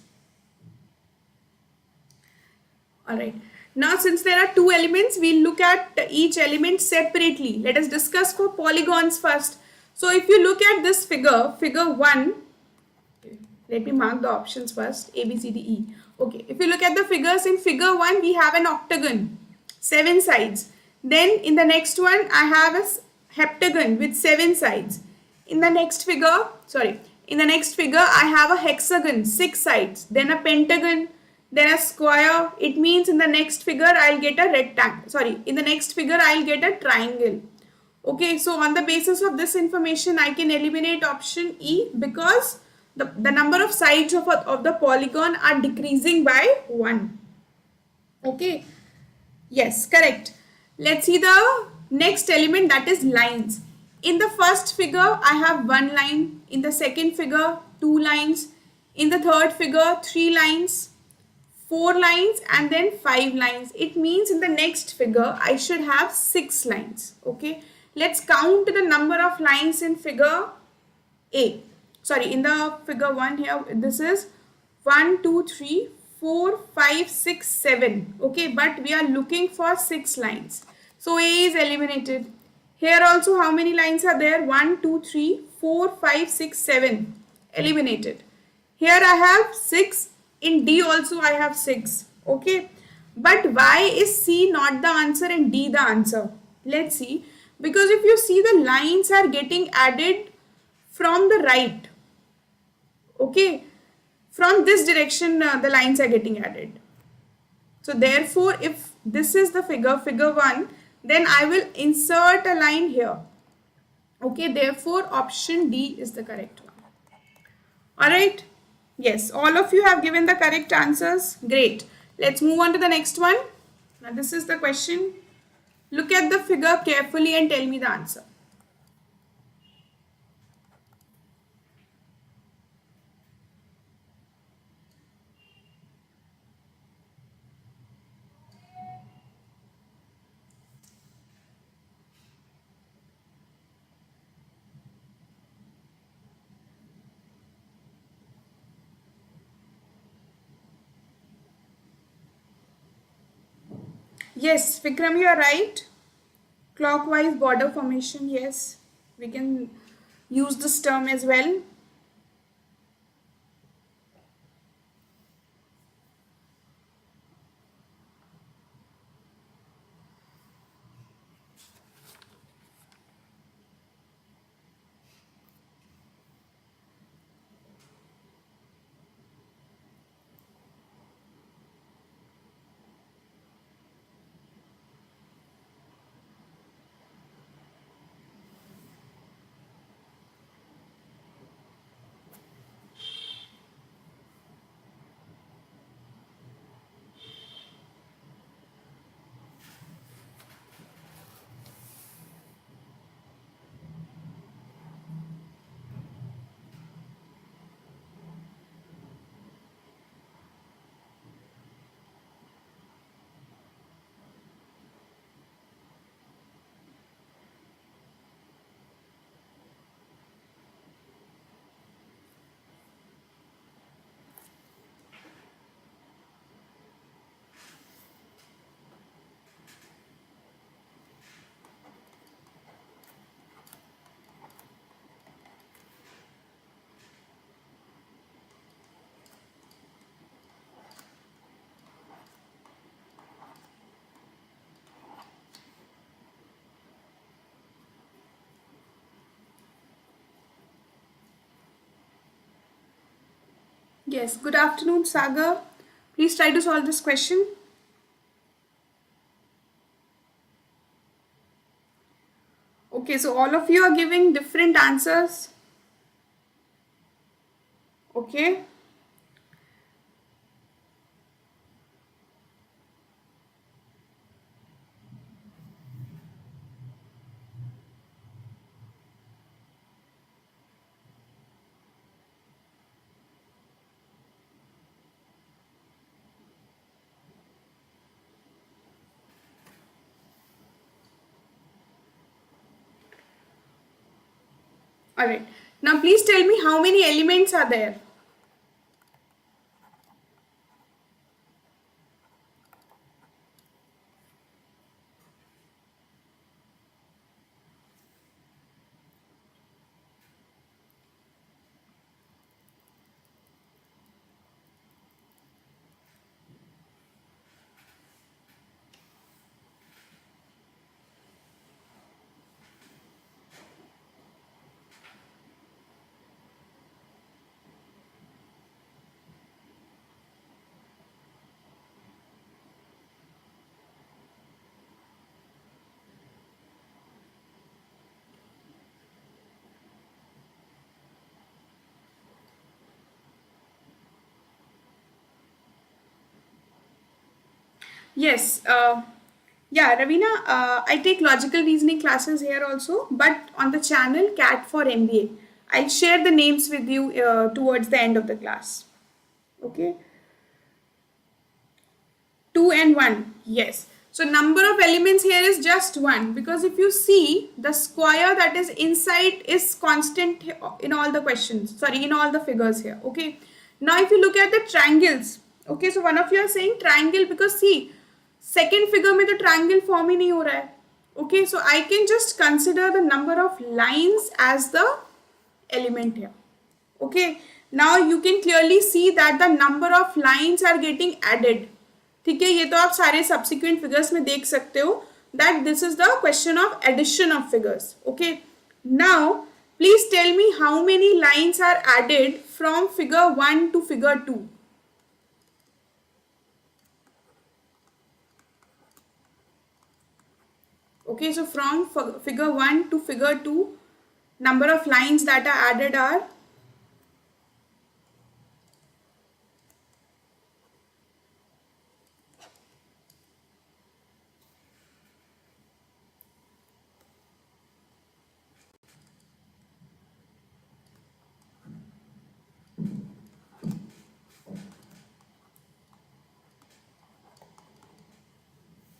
Alright. Now since there are two elements, we'll look at each element separately. Let us discuss for polygons first. So if you look at this figure, figure 1, let me mark the options first, A, B, C, D, E. Okay, if you look at the figures in figure 1, we have an octagon, 7 sides. Then in the next one, I have a heptagon with 7 sides. In the next figure, I have a hexagon, 6 sides. Then a pentagon, then a square. It means in the next figure, I'll get a rectangle. In the next figure, I'll get a triangle. Okay, so on the basis of this information, I can eliminate option E because the number of sides of the polygon are decreasing by 1. Okay, yes, correct. Let's see the next element, that is lines. In the first figure, I have 1 line. In the second figure, 2 lines. In the third figure, 3 lines. 4 lines and then 5 lines. It means in the next figure I should have 6 lines. Okay, let's count the number of lines in figure A. In the figure 1 here, this is 1, 2, 3, 4, 5, 6, 7. Okay, but we are looking for 6 lines. So A is eliminated. Here also how many lines are there? 1, 2, 3, 4, 5, 6, 7. Eliminated. Here I have 6. In D also I have 6. Okay. But why is C not the answer and D the answer? Let's see. Because if you see, the lines are getting added from the right. Okay. From this direction the lines are getting added. So therefore if this is the figure 1, then I will insert a line here. Okay. Therefore option D is the correct one. Alright. Yes, all of you have given the correct answers. Great. Let's move on to the next one. Now this is the question. Look at the figure carefully and tell me the answer. Yes, Vikram, you are right. Clockwise border formation, yes. We can use this term as well. Yes, good afternoon, Sagar. Please try to solve this question. Okay, so all of you are giving different answers. Okay. All right. Now please tell me how many elements are there. Yes. Yeah, Ravina, I take logical reasoning classes here also, but on the channel CAT for MBA. I'll share the names with you towards the end of the class. Okay. 2 and 1. Yes. So number of elements here is just 1, because if you see, the square that is inside is constant in all the questions. Sorry, in all the figures here. Okay. Now if you look at the triangles. Okay. So one of you are saying triangle because see, second figure में तो triangle form ही नहीं हो रहा है. Okay. So I can just consider the number of lines as the element here. Okay. Now you can clearly see that the number of lines are getting added. ठीक है, ये तो आप सारे subsequent figures में देख सकते हो that this is the question of addition of figures. Okay. Now please tell me how many lines are added from figure 1 to figure 2. Okay, so from figure 1 to figure 2, number of lines that are added are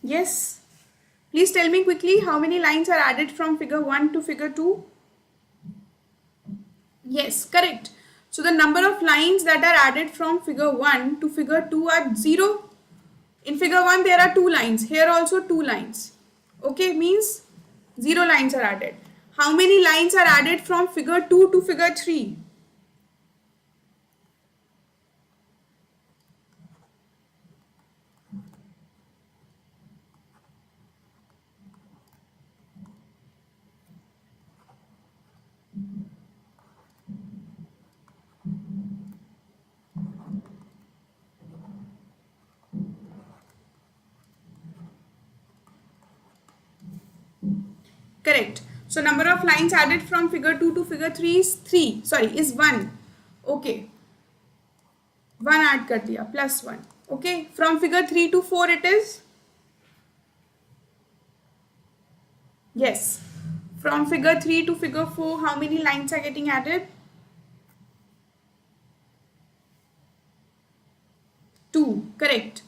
yes. Please tell me quickly how many lines are added from figure 1 to figure 2. Yes, correct. So the number of lines that are added from figure 1 to figure 2 are 0. In figure 1 there are 2 lines. Here also 2 lines. Okay, means 0 lines are added. How many lines are added from figure 2 to figure 3? Correct. So number of lines added from figure 2 to figure 3 is 3. Sorry, is 1. Okay. 1 add कर दिया plus 1. Okay. From figure 3 to 4 it is? Yes. From figure 3 to figure 4, how many lines are getting added? 2. Correct.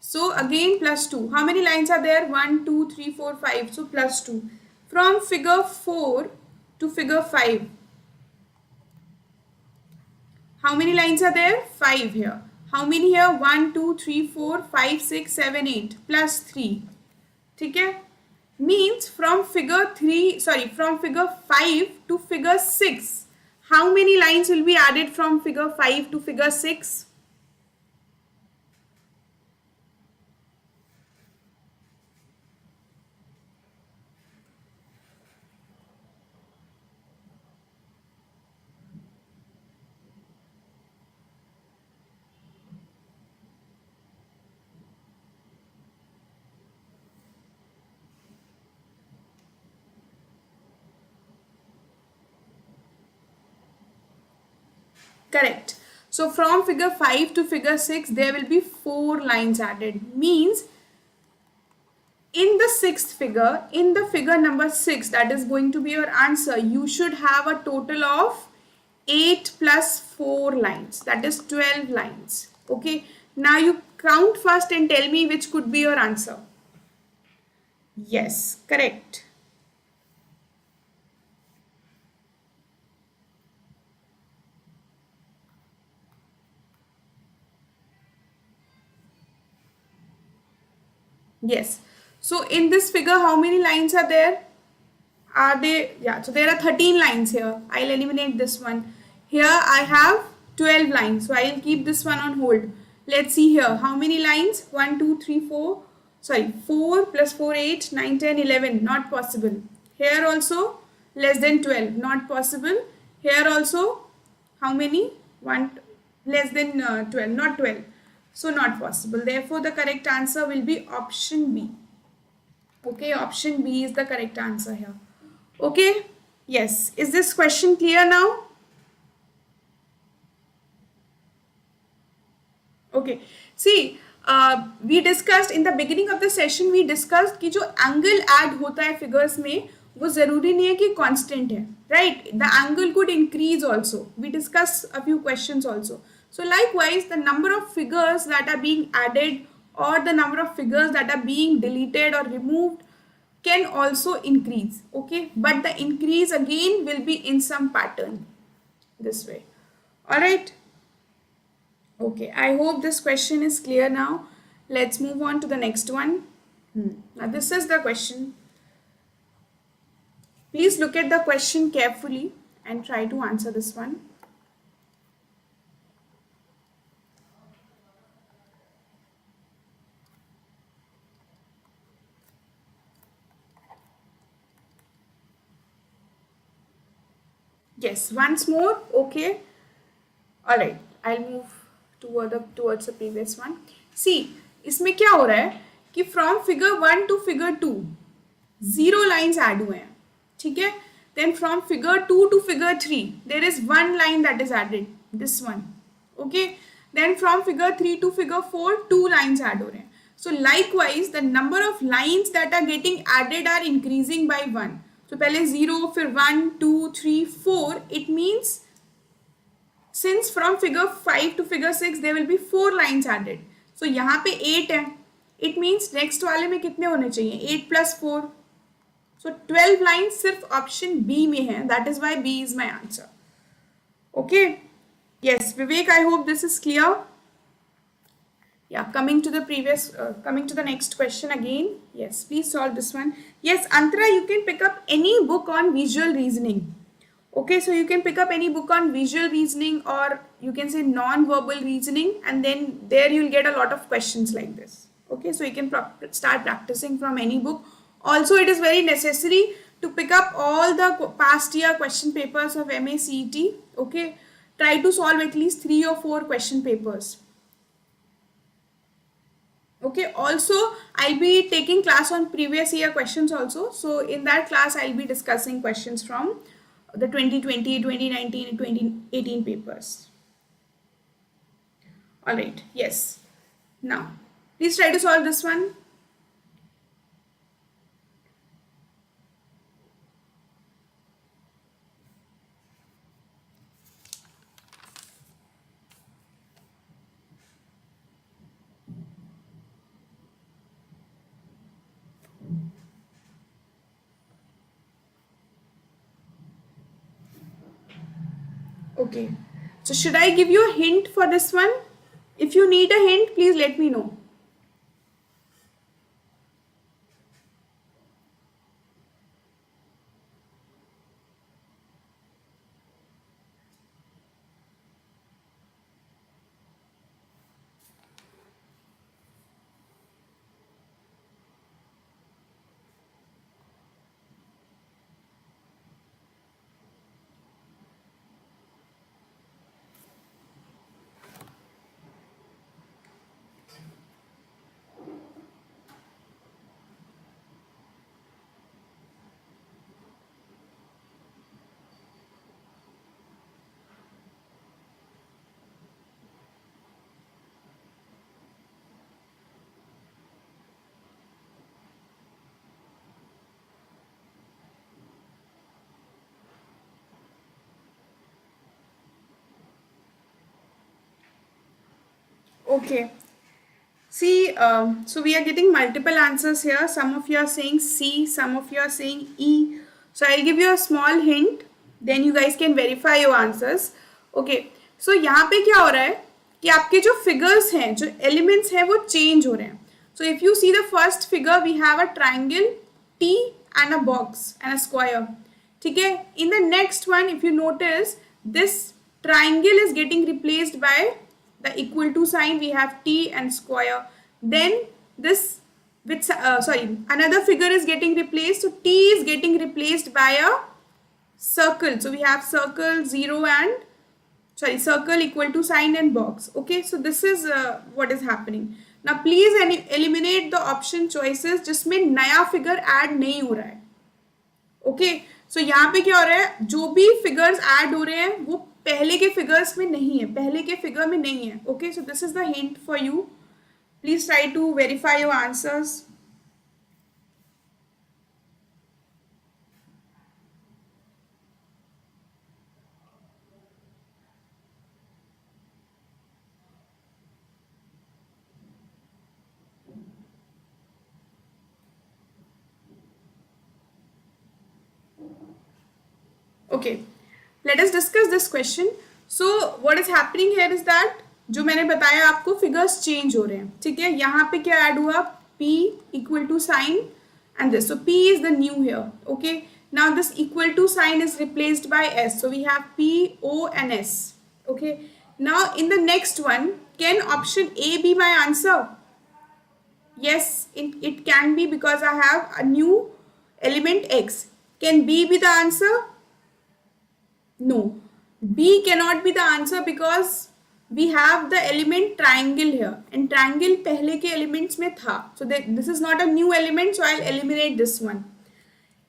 So again plus 2. How many lines are there? 1, 2, 3, 4, 5. So plus 2. From figure 4 to figure 5. How many lines are there? 5 here. How many here? 1, 2, 3, 4, 5, 6, 7, 8. Plus 3. ठीक है? Means from figure 5 to figure 6. How many lines will be added from figure 5 to figure 6? Correct. So from figure 5 to figure 6, there will be 4 lines added. Means in the sixth figure, in the figure number 6, that is going to be your answer, you should have a total of 8 plus 4 lines. That is 12 lines. Okay. Now you count first and tell me which could be your answer. Yes, correct. Yes. So in this figure, how many lines are there? Are they? Yeah, so there are 13 lines here. I'll eliminate this one. Here I have 12 lines. So I'll keep this one on hold. Let's see here. How many lines? 1, 2, 3, 4. Sorry, 4 plus 4, 8, 9, 10, 11. Not possible. Here also less than 12. Not possible. Here also how many? 1 less than 12. Not 12. So not possible. Therefore the correct answer will be option B. Okay, option B is the correct answer here. Okay, yes. Is this question clear now? Okay, see, we discussed in the beginning of the session, we discussed कि जो angle add होता है figures में वो ज़रूरी नहीं है कि constant है, right? The angle could increase also. We discussed a few questions also. So likewise, the number of figures that are being added or the number of figures that are being deleted or removed can also increase, okay? But the increase again will be in some pattern this way. All right. Okay, I hope this question is clear now. Let's move on to the next one. Now this is the question. Please look at the question carefully and try to answer this one. Yes, once more. Okay. All right. I'll move towards the previous one. See, इसमें क्या हो रहा है कि from figure 1 to figure 2 0 lines add हुए हैं, ठीक है? Then from figure 2 to figure 3 there is 1 line that is added, this one. Okay. Then from figure 3 to figure 4 2 lines add हो रहे हैं. So likewise the number of lines that are getting added are increasing by 1. So पहले 0 फिर 1 2 3 4. It means since from figure 5 to figure 6 there will be 4 lines added. So यहाँ पे 8 है. It means next वाले में कितने होने चाहिए? 8 plus 4. So 12 lines सिर्फ option B में है. That is why B is my answer. Okay. Yes, Vivek, I hope this is clear. Yeah, coming to the next question again. Yes, please solve this one. Yes, Antara, you can pick up any book on visual reasoning. Okay, so you can pick up any book on visual reasoning or you can say non-verbal reasoning, and then there you'll get a lot of questions like this. Okay, so you can start practicing from any book. Also, it is very necessary to pick up all the past year question papers of MA CET. Okay, try to solve at least 3 or 4 question papers. Okay, also I'll be taking class on previous year questions also. So in that class I'll be discussing questions from the 2020, 2019 and 2018 papers. All right, yes. Now, please try to solve this one. Okay, so should I give you a hint for this one? If you need a hint, please let me know. Okay. See, so we are getting multiple answers here. Some of you are saying C, some of you are saying E. So I'll give you a small hint. Then you guys can verify your answers. Okay. So यहाँ पे क्या हो रहा है कि आपके जो figures हैं, जो elements हैं, वो change हो रहे हैं. So if you see the first figure, we have a triangle, T, and a box and a square. ठीक है. In the next one, if you notice, this triangle is getting replaced by the equal to sign. We have T and square. Then this with another figure is getting replaced. So T is getting replaced by a circle. So we have circle, 0 and circle, equal to sign, and box. Okay, so this is what is happening. Now please eliminate the option choices जिसमें नया figure add नहीं हो रहा है. Okay, सो यहाँ पे क्या हो रहा है, जो भी फिगर्स ऐड हो रहे हैं वो पहले के फिगर्स में नहीं है, पहले के फिगर में नहीं है. Okay, so this is the hint for you. Please try to verify your answers. Okay, let us discuss this question. So what is happening here is that जो मैंने बताया आपको फिगर्स चेंज हो रहे हैं. ठीक है, यहाँ पे क्या ऐड हुआ, P equal to sign and this. So P is the new here. Okay, now this equal to sign is replaced by S. So we have P, O and S. Okay, now in the next one, can option A be my answer? Yes, it can be because I have a new element X. Can B be the answer? No, B cannot be the answer because we have the element triangle here, and triangle पहले के elements में था. So this is not a new element, so I'll eliminate this one.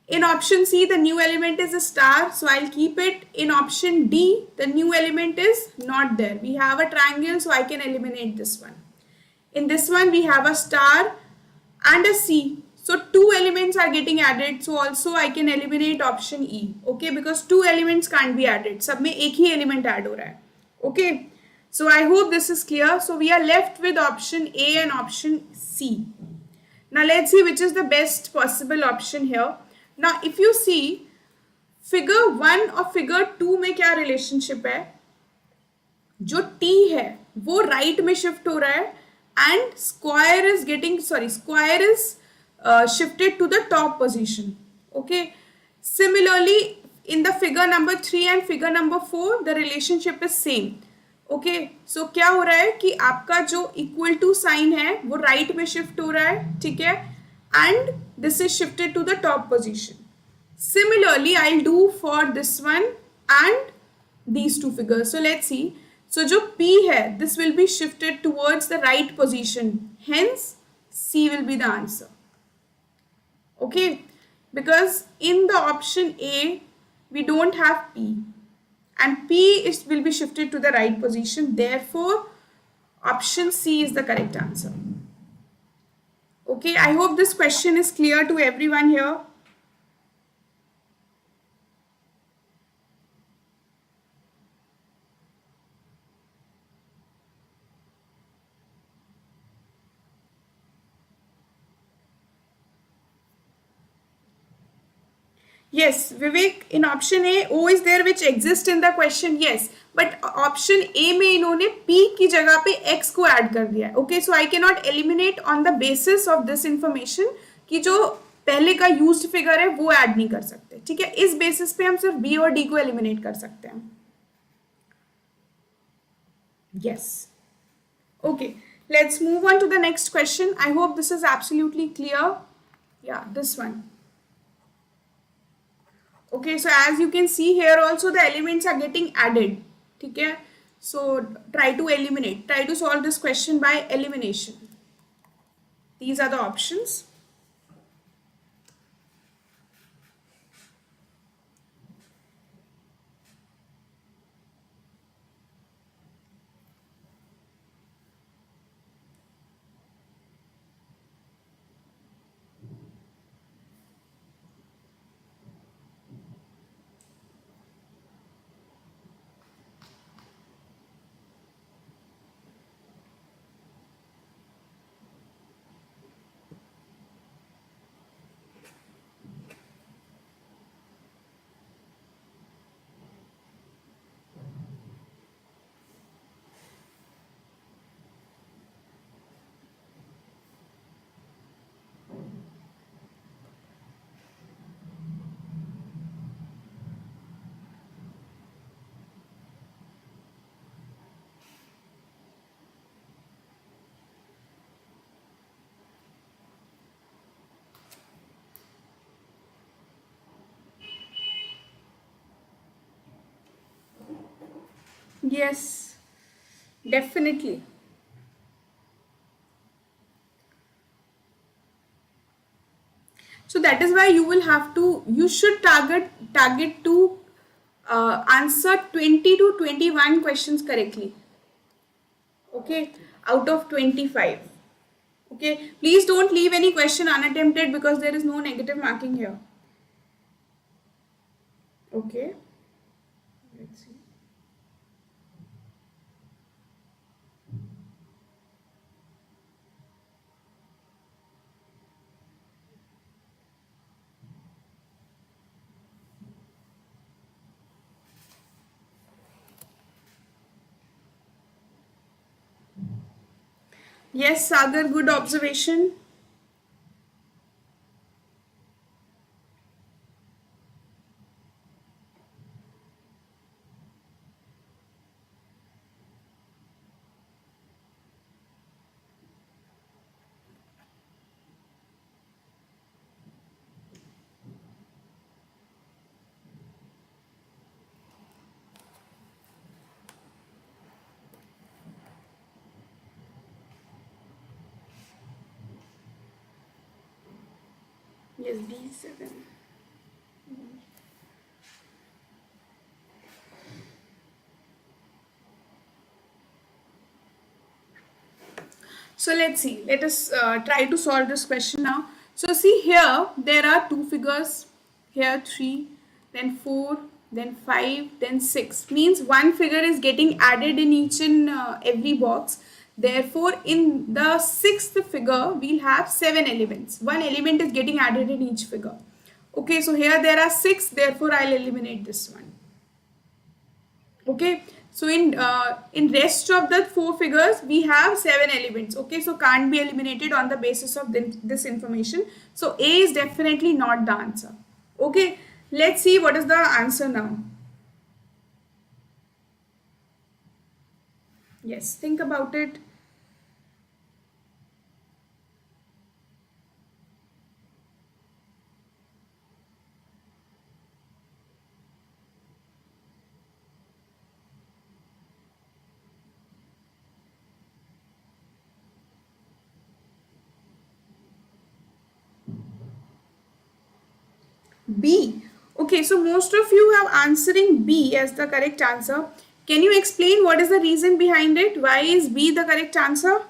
In option C, the new element is a star, so I'll keep it. In option D, the new element is not there. We have a triangle, so I can eliminate this one. In this one, we have a star and a C. So two elements are getting added, so also I can eliminate option E. Okay, because two elements can't be added. सब में एक ही element add हो रहा है. Okay, so I hope this is clear. So we are left with option A and option C. Now let's see which is the best possible option here. Now if you see figure 1 और figure 2 में क्या relationship है, जो T है वो right में shift हो रहा है and square is shifted to the top position. Okay, similarly in the figure number 3 and figure number 4 the relationship is same. Okay, so क्या हो रहा है कि आपका जो equal to sign है वो right में shift हो रहा है. ठीक है, and this is shifted to the top position. Similarly I'll do for this one and these two figures. So let's see. So जो P है this will be shifted towards the right position, hence C will be the answer. Okay, because in the option A we don't have P and P will be shifted to the right position, therefore option C is the correct answer. Okay, I hope this question is clear to everyone here. Yes, Vivek, in option A, O is there which exists in the question. Yes, but option A में इन्होंने P की जगह पे X को add कर दिया है. Okay, so I cannot eliminate on the basis of this information कि जो पहले का used figure है वो add नहीं कर सकते. ठीक है, इस basis पे हम सिर्फ B और D को eliminate कर सकते हैं. Yes. Okay, let's move on to the next question. I hope this is absolutely clear. Yeah, this one. Okay, so as you can see here also the elements are getting added. ठीक है, so try to eliminate, try to solve this question by elimination. These are the options. Yes, definitely. So that is why you should target to answer 20 to 21 questions correctly. Okay, out of 25. Okay, please don't leave any question unattempted because there is no negative marking here. Okay, let's see. Yes, Sagar, good observation. Yes, B7. So let's see. Let us try to solve this question now. So see here, there are two figures. Here 3, then 4, then 5, then 6. Means one figure is getting added in each and every box. Therefore, in the sixth figure, we'll have 7 elements. One element is getting added in each figure. Okay, so here there are 6. Therefore, I'll eliminate this one. Okay, so in rest of the 4 figures we have 7 elements. Okay, so can't be eliminated on the basis of this information. So A is definitely not the answer. Okay, let's see what is the answer now. Yes, think about it. B. Okay, so most of you have answering B as the correct answer. Can you explain what is the reason behind it? Why is B the correct answer?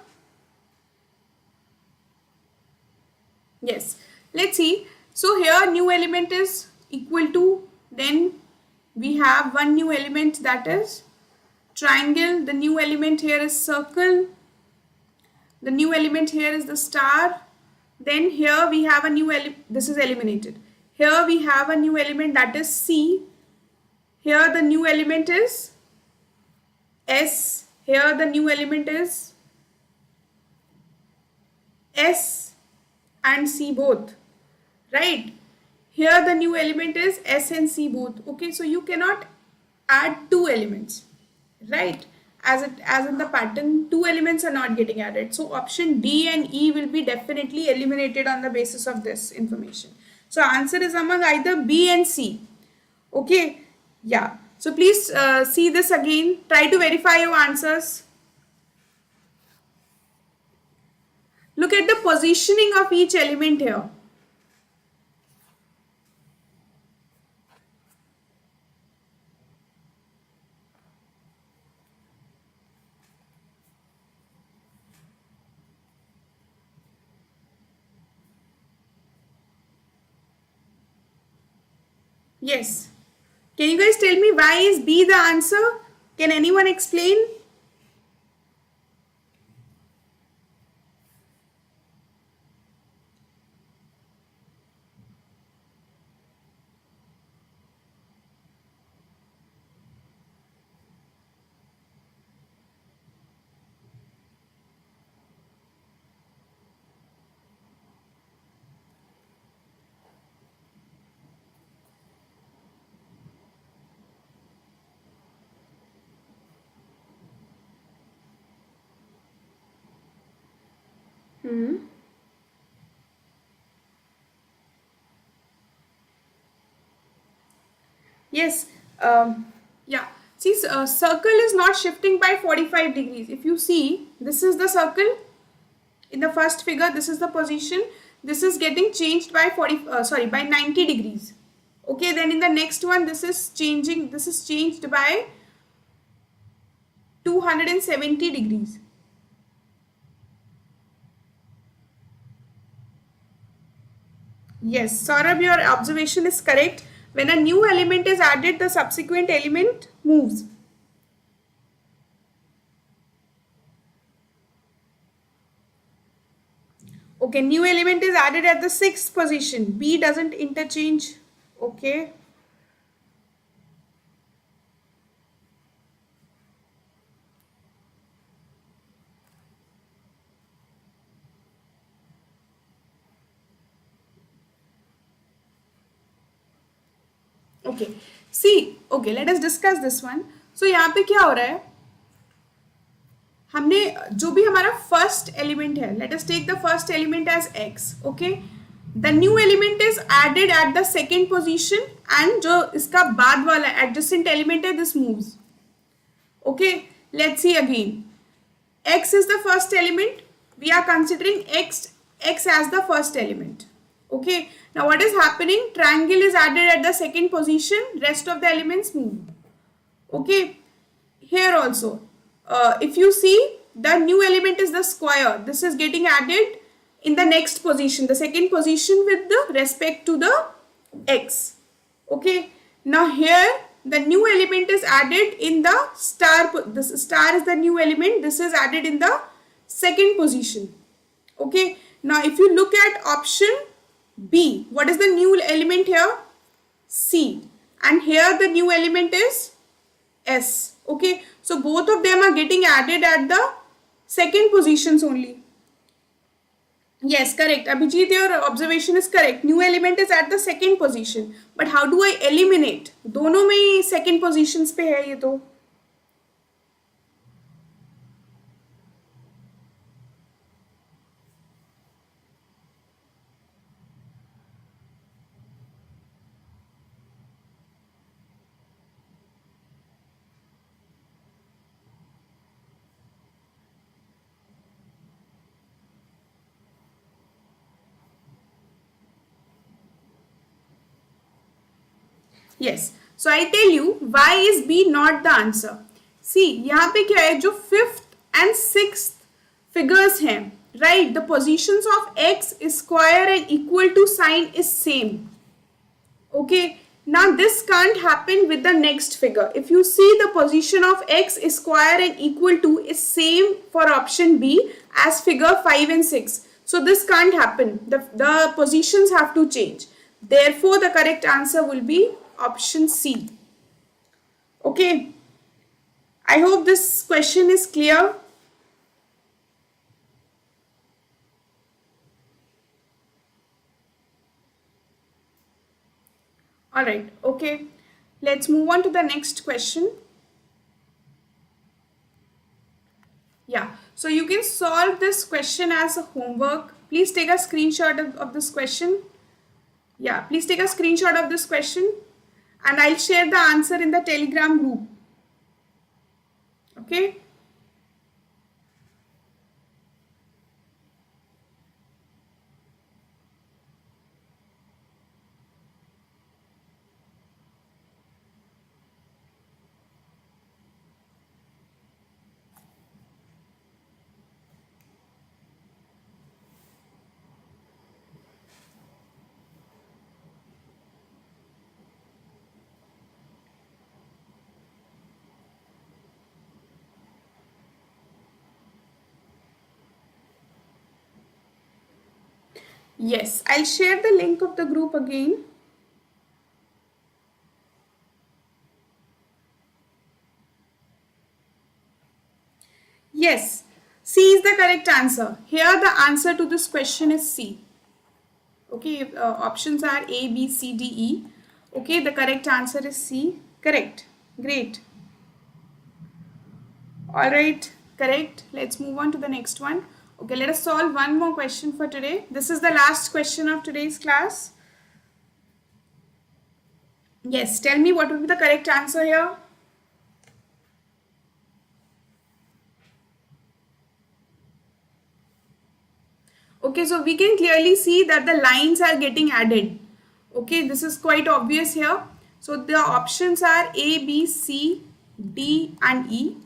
Yes, let's see. So here new element is equal to, then we have one new element, that is triangle. The new element here is circle. The new element here is the star. Then here we have a new element, this is eliminated. Here we have a new element, that is C. Here the new element is S. Here the new element is S and C both, right? Here the new element is S and C both. Okay, so you cannot add two elements, right? As in the pattern, two elements are not getting added. So option D and E will be definitely eliminated on the basis of this information. So answer is among either B and C. Okay, yeah. So please see this again. Try to verify your answers. Look at the positioning of each element here. Yes. Can you guys tell me why is B the answer? Can anyone explain? Hmm. Yes. Yeah. See, circle is not shifting by 45 degrees. If you see, this is the circle. In the first figure, this is the position. This is getting changed by by 90 degrees. Okay, then in the next one, this is changing. This is changed by 270 degrees. Yes, Saurabh, your observation is correct. When a new element is added, the subsequent element moves. Okay, new element is added at the 6th position. B doesn't interchange. Okay. Okay. See, okay, let us discuss this one. So यहाँ पे क्या हो रहा है? हमने जो भी हमारा फर्स्ट एलिमेंट है, let us take the first element as x. Okay, the new element is added at the second position and जो इसका बाद वाला एडजेसेंट एलिमेंट है, this moves. Okay, let's see again. x is the first element. We are considering x as the first element. Okay, now what is happening? Triangle is added at the second position. Rest of the elements move. Okay, here also. If you see, the new element is the square. This is getting added in the next position, the second position with the respect to the x. Okay, now here the new element is added in the star. This star is the new element. This is added in the second position. Okay, now if you look at option B, what is the new element here? C, and here the new element is S. Okay, so both of them are getting added at the second positions only. Yes, correct. Abhijit, your observation is correct. New element is at the second position. But how do I eliminate? दोनों में ही second positions पे है ये तो. Yes, so I tell you why is B not the answer. See, यहाँ पे क्या है, जो fifth and sixth figures हैं, right? The positions of x is square and equal to sign is same. Okay, now this can't happen with the next figure. If you see, the position of x is square and equal to is same for option B as figure 5 and 6. So this can't happen. The positions have to change. Therefore, the correct answer will be option C. Okay, I hope this question is clear. All right, okay, let's move on to the next question. Yeah, so you can solve this question as a homework. Please take a screenshot of this question. Yeah, please take a screenshot of this question. And I'll share the answer in the Telegram group. Okay. Yes, I'll share the link of the group again. Yes, C is the correct answer. Here the answer to this question is C. Okay, options are A, B, C, D, E. Okay, the correct answer is C. Correct. Great. All right, correct. Let's move on to the next one. Okay, let us solve one more question for today. This is the last question of today's class. Yes, tell me what would be the correct answer here. Okay, so we can clearly see that the lines are getting added. Okay, this is quite obvious here. So the options are A, B, C, D and E.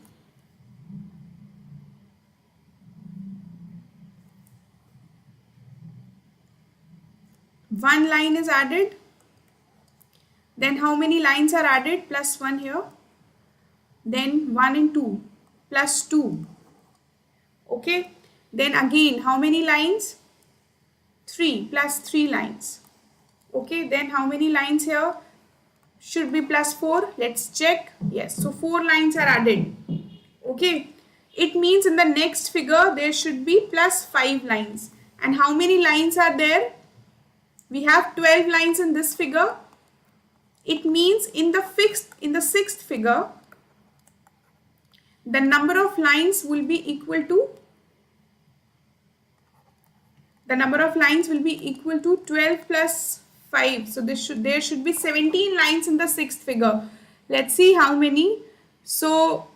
One line is added. Then how many lines are added? Plus 1 here. Then 1 and 2 plus 2. Okay. Then again how many lines? 3 plus 3 lines. Okay. Then how many lines here? Should be plus 4. Let's check. Yes. So 4 lines are added. Okay. It means in the next figure there should be plus 5 lines. And how many lines are there? We have 12 lines in this figure. It means in the sixth figure, the number of lines will be equal to 12 plus 5. So there should be 17 lines in the sixth figure. Let's see how many. So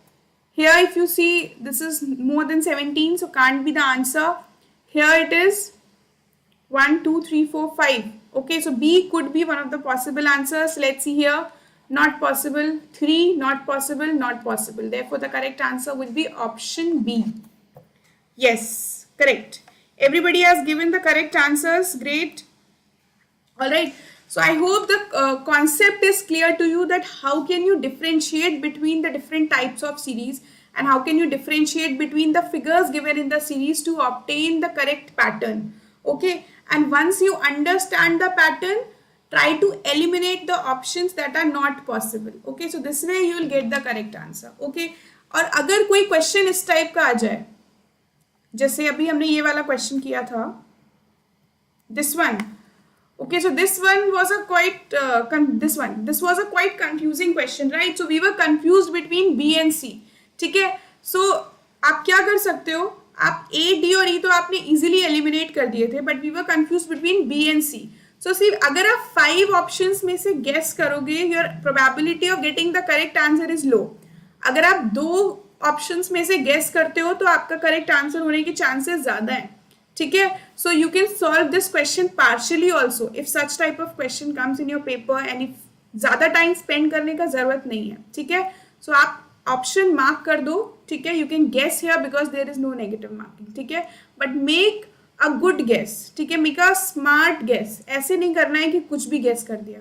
here if you see, this is more than 17, so can't be the answer. Here it is 1, 2, 3, 4, 5. Okay, so B could be one of the possible answers. Let's see here. Not possible. 3, not possible, not possible. Therefore, the correct answer will be option B. Yes, correct. Everybody has given the correct answers. Great. Alright. So, I hope the concept is clear to you that how can you differentiate between the different types of series and how can you differentiate between the figures given in the series to obtain the correct pattern. Okay. And once you understand the pattern, try to eliminate the options that are not possible. Okay, so this way you will get the correct answer. Okay, और अगर कोई question इस type का आ जाए, जैसे अभी हमने ये वाला question किया था, this one. Okay, so this one was a quite this was a quite confusing question, right? So we were confused between B and C. ठीक है? So आप क्या कर सकते हो? आप A, D और E तो आपने easily eliminate कर दिए थे, but we were confused between B and C. So सिर्फ अगर आप 5 options में से guess करोगे, your probability of getting the correct answer is low. अगर आप 2 options में से guess करते हो तो आपका correct answer होने के chances ज़्यादा हैं. ठीक है? So you can solve this question partially also if such type of question comes in your paper and if ज़्यादा time spend करने का ज़रूरत नहीं है. ठीक है? So आप ऑप्शन मार्क कर दो. ठीक है, you can guess here because there is no negative marking. ठीक है, but make a good guess. ठीक है, मेक अ स्मार्ट गेस. ऐसे नहीं करना है कि कुछ भी गेस कर दिया.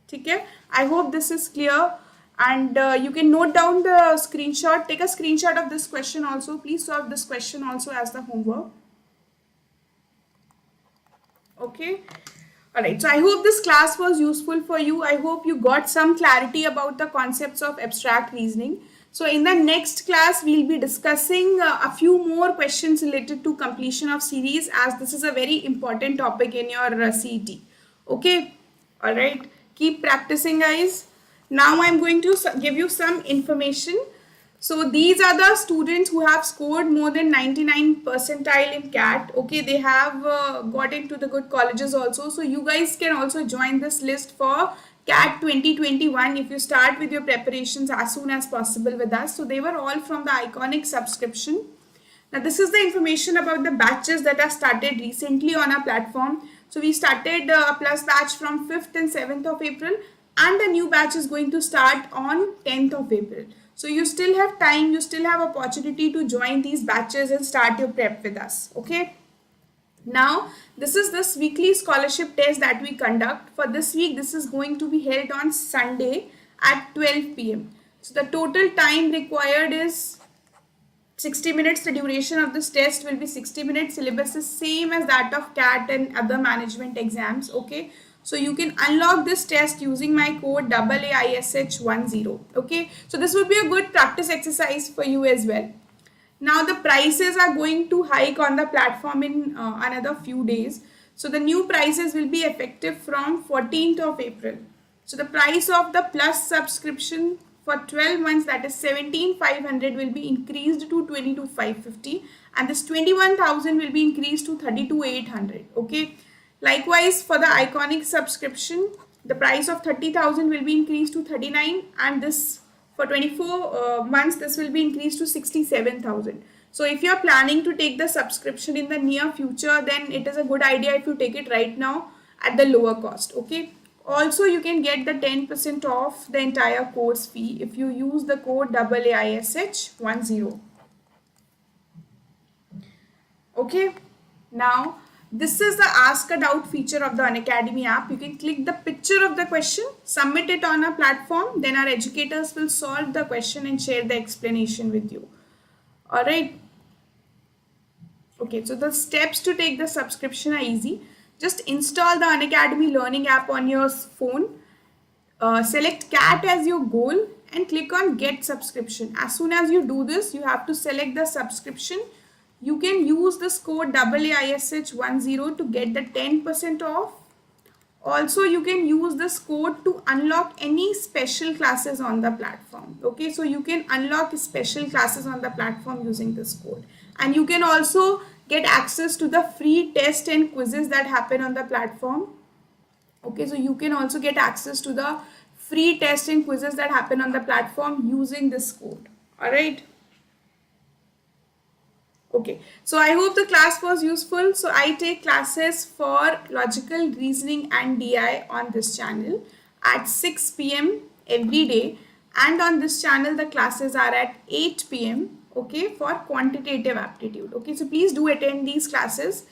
ठीक है, I hope this is clear and you can note down the screenshot. Take a screenshot of this question also. Please solve this question also as the homework. Okay. Alright, so I hope this class was useful for you. I hope you got some clarity about the concepts of abstract reasoning. So in the next class, we'll be discussing a few more questions related to completion of series, as this is a very important topic in your CET. Okay. Alright, keep practicing, guys. Now I'm going to give you some information. So these are the students who have scored more than 99 percentile in CAT. Okay, they have got into the good colleges also. So you guys can also join this list for CAT 2021 if you start with your preparations as soon as possible with us. So they were all from the iconic subscription. Now this is the information about the batches that are started recently on our platform. So we started a plus batch from 5th and 7th of April, and a new batch is going to start on 10th of April. So you still have time, you still have opportunity to join these batches and start your prep with us. Okay. Now, this is this weekly scholarship test that we conduct. For this week, this is going to be held on Sunday at 12 p.m. So the total time required is 60 minutes. The duration of this test will be 60 minutes. Syllabus is same as that of CAT and other management exams. Okay. So you can unlock this test using my code AAISH10. Okay. So this would be a good practice exercise for you as well. Now the prices are going to hike on the platform in another few days. So the new prices will be effective from 14th of April. So the price of the plus subscription for 12 months, that is 17,500, will be increased to 22,550, and this 21,000 will be increased to 32,800. Okay. Likewise, for the iconic subscription, the price of 30,000 will be increased to 39, and this for 24 months, this will be increased to 67,000. So if you're planning to take the subscription in the near future, then it is a good idea if you take it right now at the lower cost. Okay. Also, you can get the 10% off the entire course fee if you use the code AAISH10. Okay. Now, this is the Ask a Doubt feature of the Unacademy app. You can click the picture of the question, submit it on a platform, then our educators will solve the question and share the explanation with you. Alright. Okay, so the steps to take the subscription are easy. Just install the Unacademy Learning app on your phone. Select CAT as your goal and click on Get Subscription. As soon as you do this, you have to select the subscription. You can use this code AAISH10 to get the 10% off. Also, you can use this code to unlock any special classes on the platform. Okay, so you can unlock special classes on the platform using this code. And you can also get access to the free test and quizzes that happen on the platform. Okay, so you can also get access to the free test and quizzes that happen on the platform using this code. All right. Okay, so I hope the class was useful. So I take classes for logical reasoning and DI on this channel at 6 p.m. every day, and on this channel the classes are at 8 p.m. okay, for quantitative aptitude. Okay, so please do attend these classes.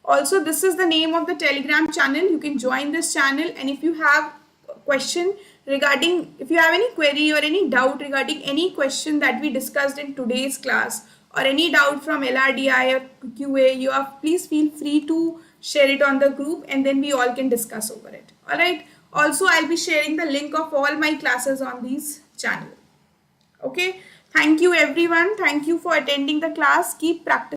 Also, this is the name of the Telegram channel. You can join this channel, and if you have a question regarding, if you have any query or any doubt regarding any question that we discussed in today's class, or any doubt from LRDI or QA, please feel free to share it on the group, and then we all can discuss over it. All right. Also, I'll be sharing the link of all my classes on this channel. Okay. Thank you everyone. Thank you for attending the class. Keep practicing.